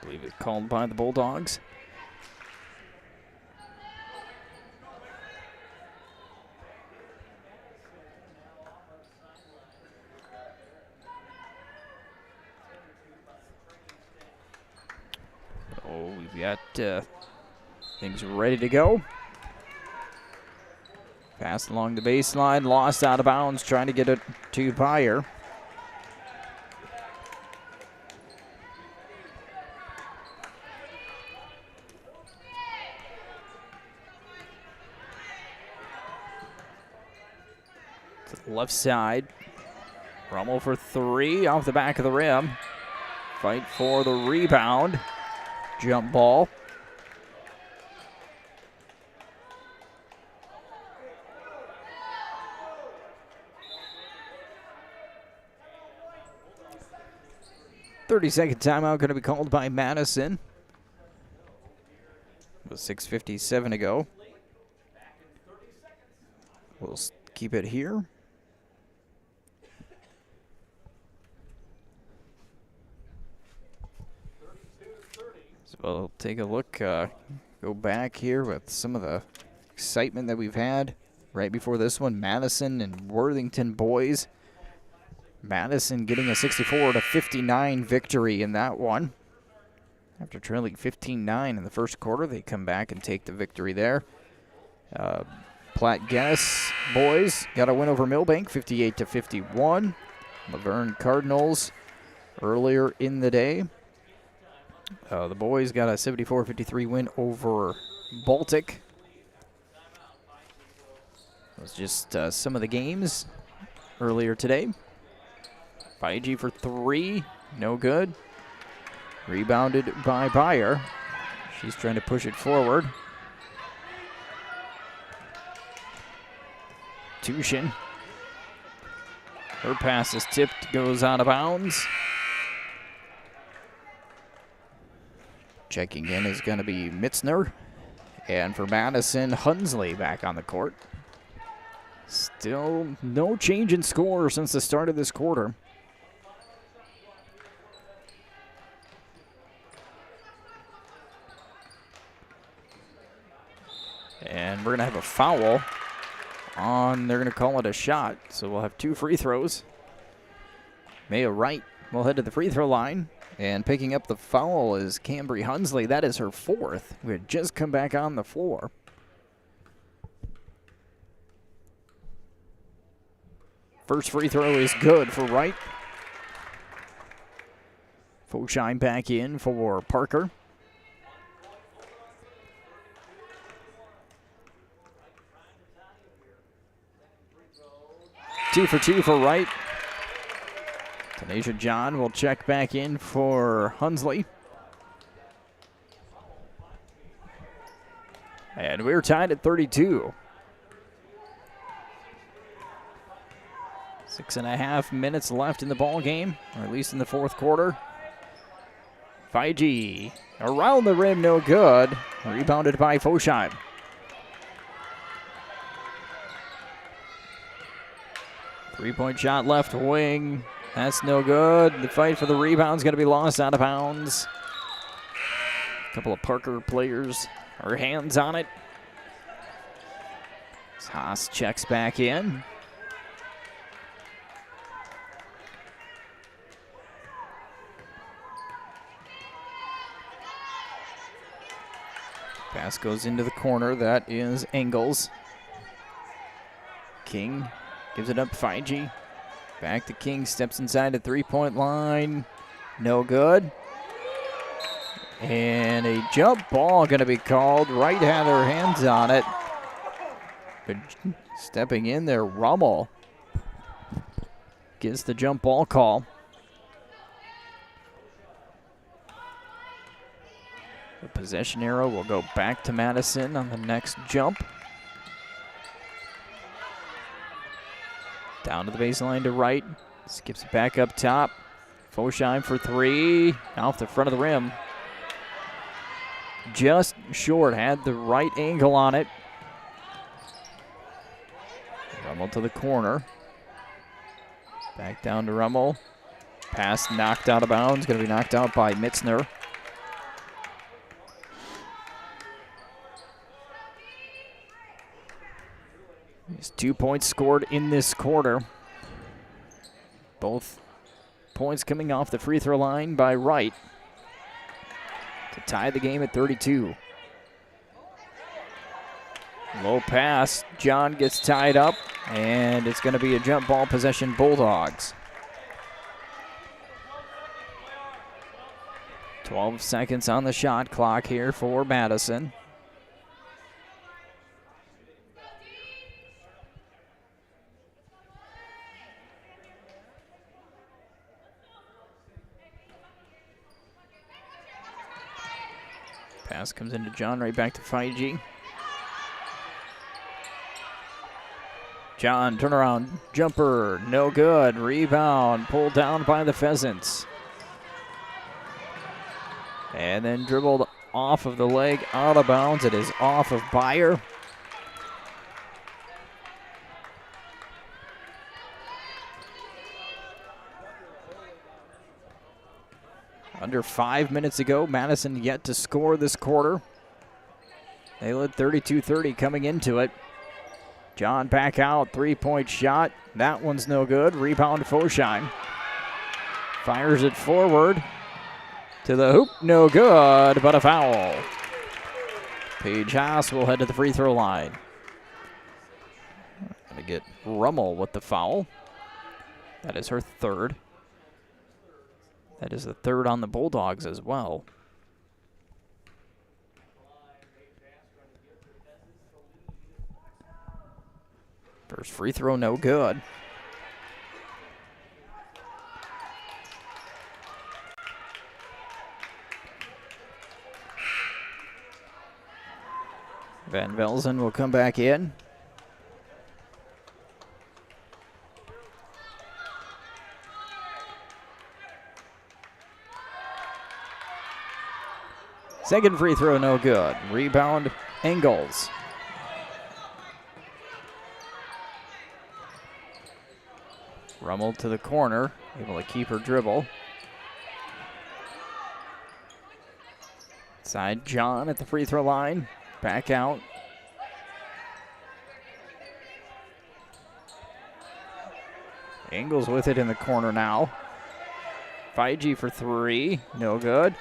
I believe it's called by the Bulldogs. Oh, we've got things ready to go. Pass along the baseline, lost out of bounds, trying to get it to Pyer. Left side. Rummel for three off the back of the rim. Fight for the rebound. Jump ball. .30-second timeout going to be called by Madison. With 6:57 to go. We'll keep it here. So we'll take a look, go back here with some of the excitement that we've had right before this one. Madison and Worthington boys. Madison getting a 64-59 victory in that one. After trailing 15-9 in the first quarter, they come back and take the victory there. Platte-Guinness boys got a win over Millbank, 58-51. Laverne Cardinals earlier in the day. The boys got a 74-53 win over Baltic. It was just some of the games earlier today. Feige for three, no good. Rebounded by Pyer. She's trying to push it forward. Tushin. Her pass is tipped, goes out of bounds. Checking in is going to be Mitzner. And for Madison, Hunsley back on the court. Still no change in score since the start of this quarter. And we're going to have a foul on, they're going to call it a shot. So we'll have 2 free throws. Maya Wright will head to the free throw line. And picking up the foul is Cambry Hunsley. That is her 4th. We had just come back on the floor. First free throw is good for Wright. Foshine back in for Parker. Two for two for Wright. Tanisha John will check back in for Hunsley. And we're tied at 32. 6.5 minutes left in the ball game, or at least in the fourth quarter. 5G around the rim, no good. Rebounded by Foshine. Three-point shot left wing. That's no good. The fight for the rebound's going to be lost out of bounds. A couple of Parker players are hands on it. Haas checks back in. Pass goes into the corner. That is Engels. King gives it up. 5G. Back to King. Steps inside the three-point line. No good. And a jump ball going to be called. Wright had her hands on it. But stepping in there, Rummel gets the jump ball call. The possession arrow will go back to Madison on the next jump. Down to the baseline to Wright. Skips it back up top. Foshine for three. Off the front of the rim. Just short. Had the right angle on it. Rummel to the corner. Back down to Rummel. Pass knocked out of bounds. Going to be knocked out by Mitzner. There's 2 points scored in this quarter. Both points coming off the free throw line by Wright to tie the game at 32. Low pass. John gets tied up, and it's going to be a jump ball possession, Bulldogs. 12 seconds on the shot clock here for Madison. Pass comes into John, right back to 5G. John, turnaround, jumper, no good. Rebound, pulled down by the Pheasants. And then dribbled off of the leg, out of bounds. It is off of Byer. Under 5 minutes ago, Madison yet to score this quarter. They led 32-30 coming into it. John back out, three-point shot. That one's no good. Rebound Foshine. Fires it forward to the hoop. No good, but a foul. Paige Haas will head to the free throw line. Gonna get Rummel with the foul. That is her third. That is the third on the Bulldogs as well. First free throw, no good. Van Velzen will come back in. Second free throw, no good. Rebound, Engels. Rummel to the corner, able to keep her dribble. Side John at the free throw line. Back out. Engels with it in the corner now. Feige for three, no good.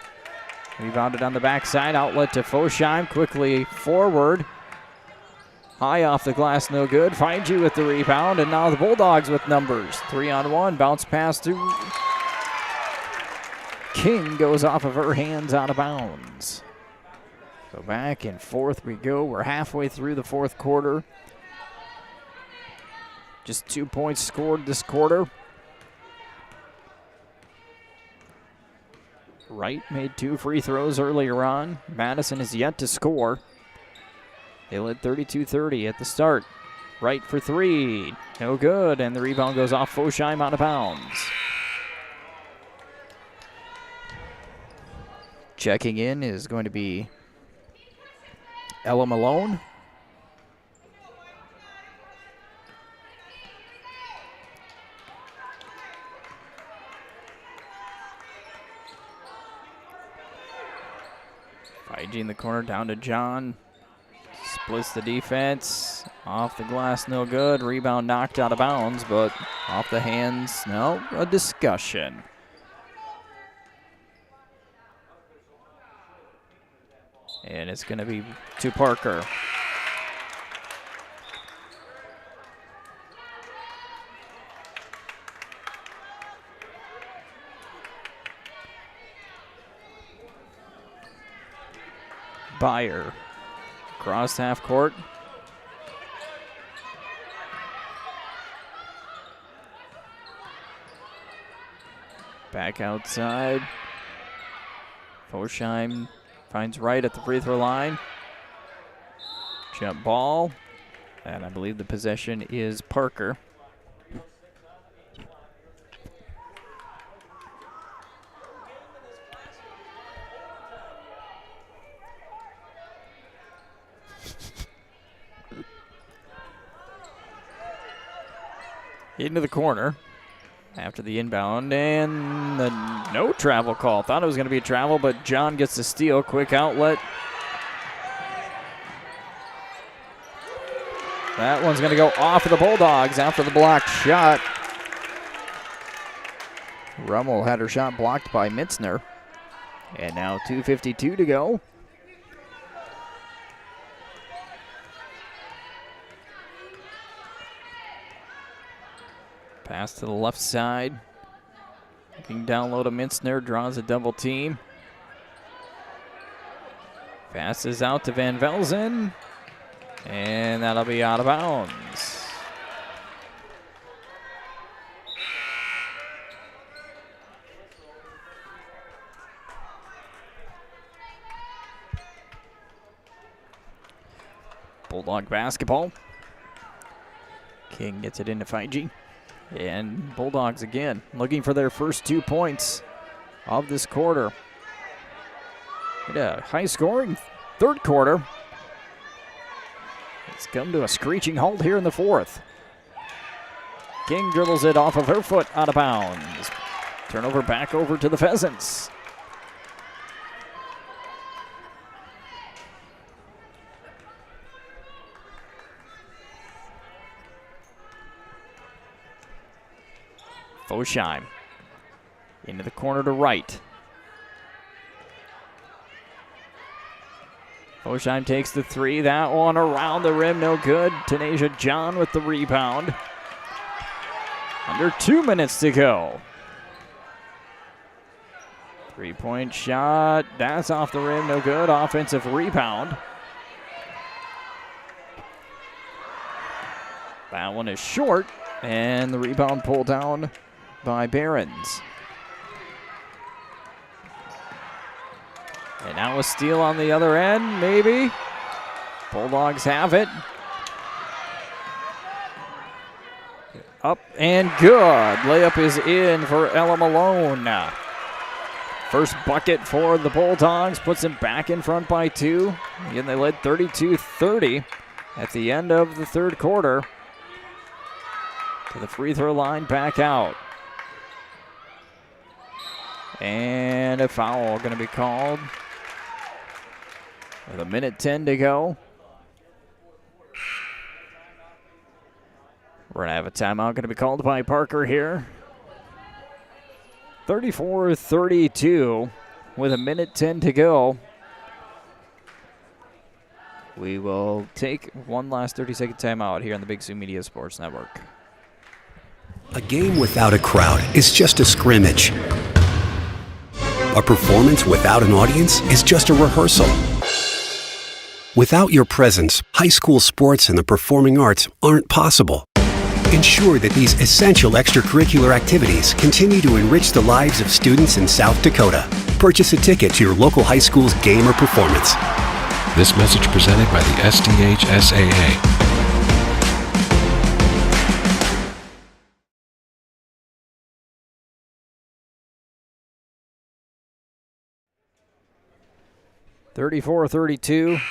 Rebounded on the backside, outlet to Fosheim, quickly forward. High off the glass, no good. Feige with the rebound, and now the Bulldogs with numbers. 3-on-1, bounce pass to King, goes off of her hands, out of bounds. So back and forth we go. We're halfway through the fourth quarter. Just 2 points scored this quarter. Wright made 2 free throws earlier on. Madison is yet to score. They led 32-30 at the start. Wright for three, no good, and the rebound goes off Fosheim, out of bounds. Checking in is going to be Ella Malone. Feige in the corner, down to John. Splits the defense. Off the glass, no good. Rebound knocked out of bounds, but off the hands, no, a discussion. And it's going to be to Parker. Byer. Across half court. Back outside. Fosheim finds Wright at the free throw line. Jump ball. And I believe the possession is Parker. Into the corner after the inbound, and the no travel call. Thought it was going to be a travel, but John gets the steal. Quick outlet. That one's going to go off of the Bulldogs after the blocked shot. Rummel had her shot blocked by Mitzner. And now 2:52 to go. Pass to the left side. Looking down low to Mitzner, draws a double team. Passes out to Van Velzen. And that'll be out of bounds. Bulldog basketball. King gets it into Feige. And Bulldogs again looking for their first 2 points of this quarter. A high scoring third quarter. It's come to a screeching halt here in the fourth. King dribbles it off of her foot, out of bounds. Turnover back over to the Pheasants. Fosheim into the corner to Wright. Fosheim takes the three. That one around the rim, no good. Tanasia John with the rebound. Under 2 minutes to go. 3-point shot. That's off the rim, no good. Offensive rebound. That one is short, and the rebound pulled down by Behrens. And now a steal on the other end, maybe. Bulldogs have it. Up and good. Layup is in for Ella Malone. First bucket for the Bulldogs puts them back in front by 2. Again, they led 32-30 at the end of the third quarter. To the free throw line, back out. And a foul going to be called with 1:10 to go. We're going to have a timeout going to be called by Parker here. 34-32 with 1:10 to go. We will take one last 30-second timeout here on the Big Sioux Media Sports Network. A game without a crowd is just a scrimmage. A performance without an audience is just a rehearsal. Without your presence, high school sports and the performing arts aren't possible. Ensure that these essential extracurricular activities continue to enrich the lives of students in South Dakota. Purchase a ticket to your local high school's game or performance. This message presented by the SDHSAA. (34-32).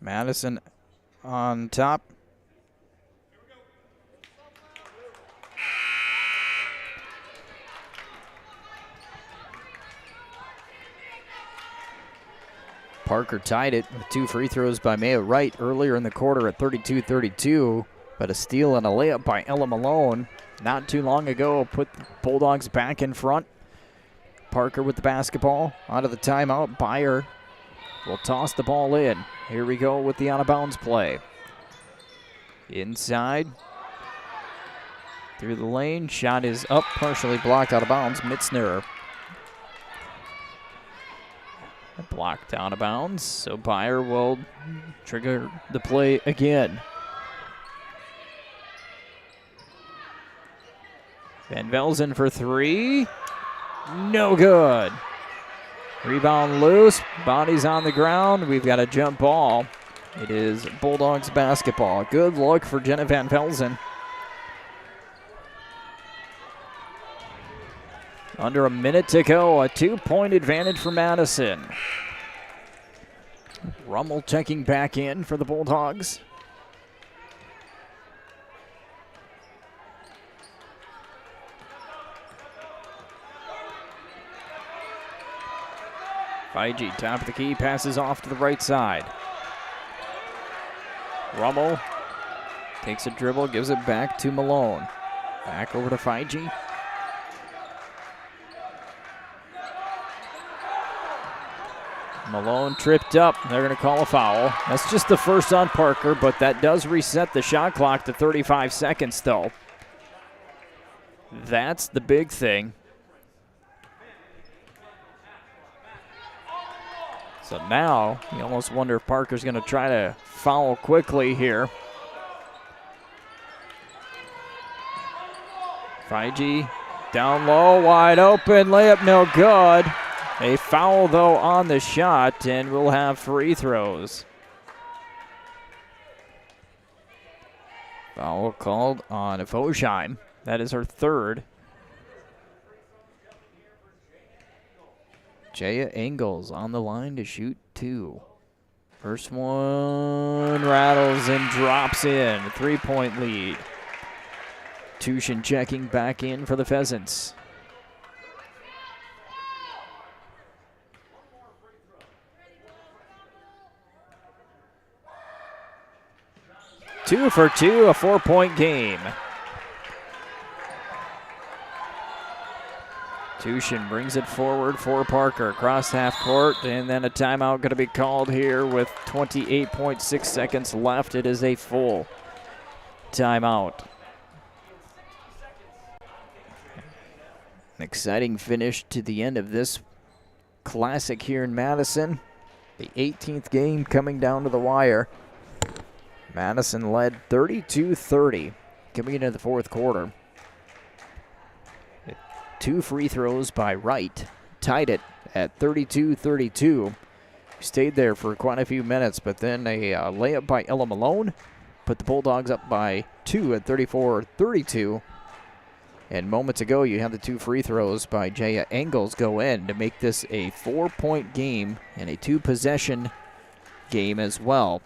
Madison on top. Parker tied it with 2 free throws by Mayo Wright earlier in the quarter at 32-32, but a steal and a layup by Ella Malone not too long ago put the Bulldogs back in front. Parker with the basketball out of the timeout. Byer will toss the ball in. Here we go with the out-of-bounds play. Inside. Through the lane. Shot is up, partially blocked out of bounds. Mitzner. Blocked out of bounds, so Byer will trigger the play again. Van Velzen for 3. No good. Rebound loose. Body's on the ground. We've got a jump ball. It is Bulldogs basketball. Good look for Jenna Van Velzen. Under a minute to go. A 2-point advantage for Madison. Rummel checking back in for the Bulldogs. Feige, top of the key, passes off to the right side. Rummel takes a dribble, gives it back to Malone. Back over to Feige. Malone tripped up. They're going to call a foul. That's just the first on Parker, but that does reset the shot clock to 35 seconds, though. That's the big thing. So now you almost wonder if Parker's going to try to foul quickly here. Feige down low, wide open, layup no good. A foul, though, on the shot, and we'll have free throws. Foul called on Fosheim. That is her third. Jaya Engels on the line to shoot 2. First one rattles and drops in. 3-point lead. Tushin checking back in for the Pheasants. Two for 2, a 4-point game. Tushin brings it forward for Parker across half court, and then a timeout going to be called here with 28.6 seconds left. It is a full timeout. An exciting finish to the end of this classic here in Madison. The 18th game coming down to the wire. Madison led 32-30 coming into the fourth quarter. 2 free throws by Wright tied it at 32-32. Stayed there for quite a few minutes, but then a layup by Ella Malone put the Bulldogs up by 2 at 34-32. And moments ago, you had the 2 free throws by Jaya Engels go in to make this a 4-point game and a 2-possession game as well.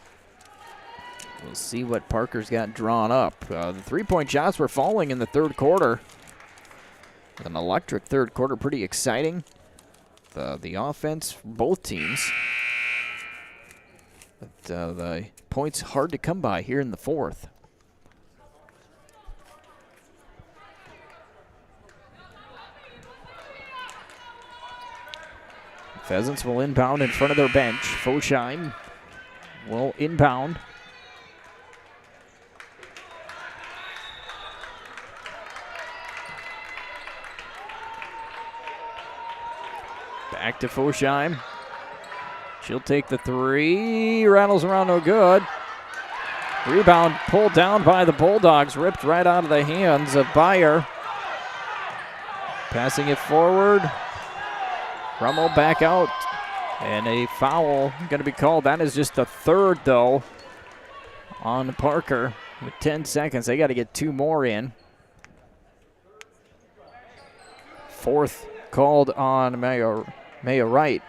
We'll see what Parker's got drawn up. The 3-point shots were falling in the third quarter. An electric third quarter, pretty exciting. The offense for both teams. But the points hard to come by here in the fourth. Pheasants will inbound in front of their bench. Fosheim will inbound. Back to Fosheim. She'll take the 3. Rattles around, no good. Rebound pulled down by the Bulldogs. Ripped right out of the hands of Beyer. Passing it forward. Rummel back out, and a foul going to be called. That is just the third, though, on Parker with 10 seconds. They got to get 2 more in. Fourth called on Maya Wright.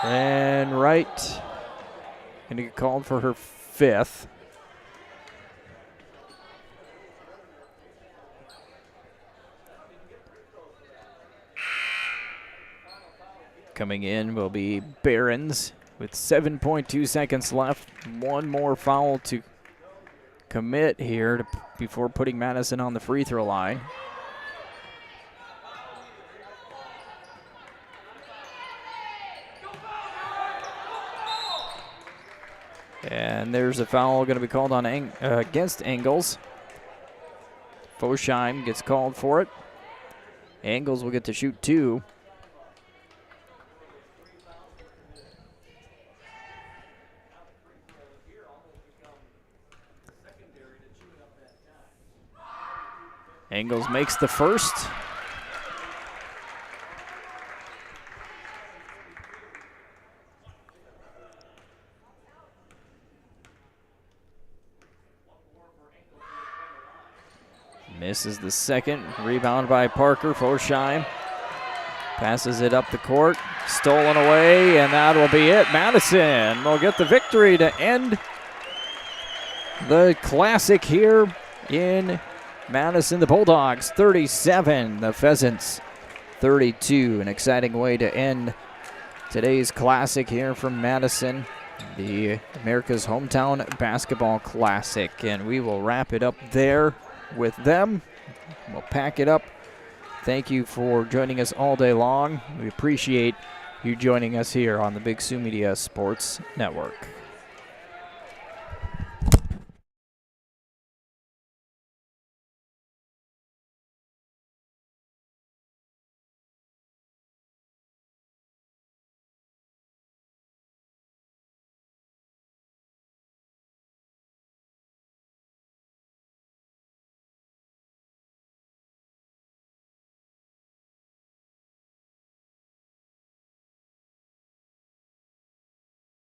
And Wright going to get called for her 5th. Coming in will be Barons with 7.2 seconds left. 1 more foul to commit here before putting Madison on the free throw line. And there's a foul going to be called on against Engels. Fosheim gets called for it. Engels will get to shoot 2. Engels makes the first. Misses the second. Rebound by Parker. Fosheim passes it up the court. Stolen away, and that will be it. Madison will get the victory to end the Classic here in Madison. The Bulldogs 37, the Pheasants 32. An exciting way to end today's Classic here from Madison, the America's Hometown Basketball Classic. And we will wrap it up there with them. We'll pack it up. Thank you for joining us all day long. We appreciate you joining us here on the Big Sioux Media Sports Network.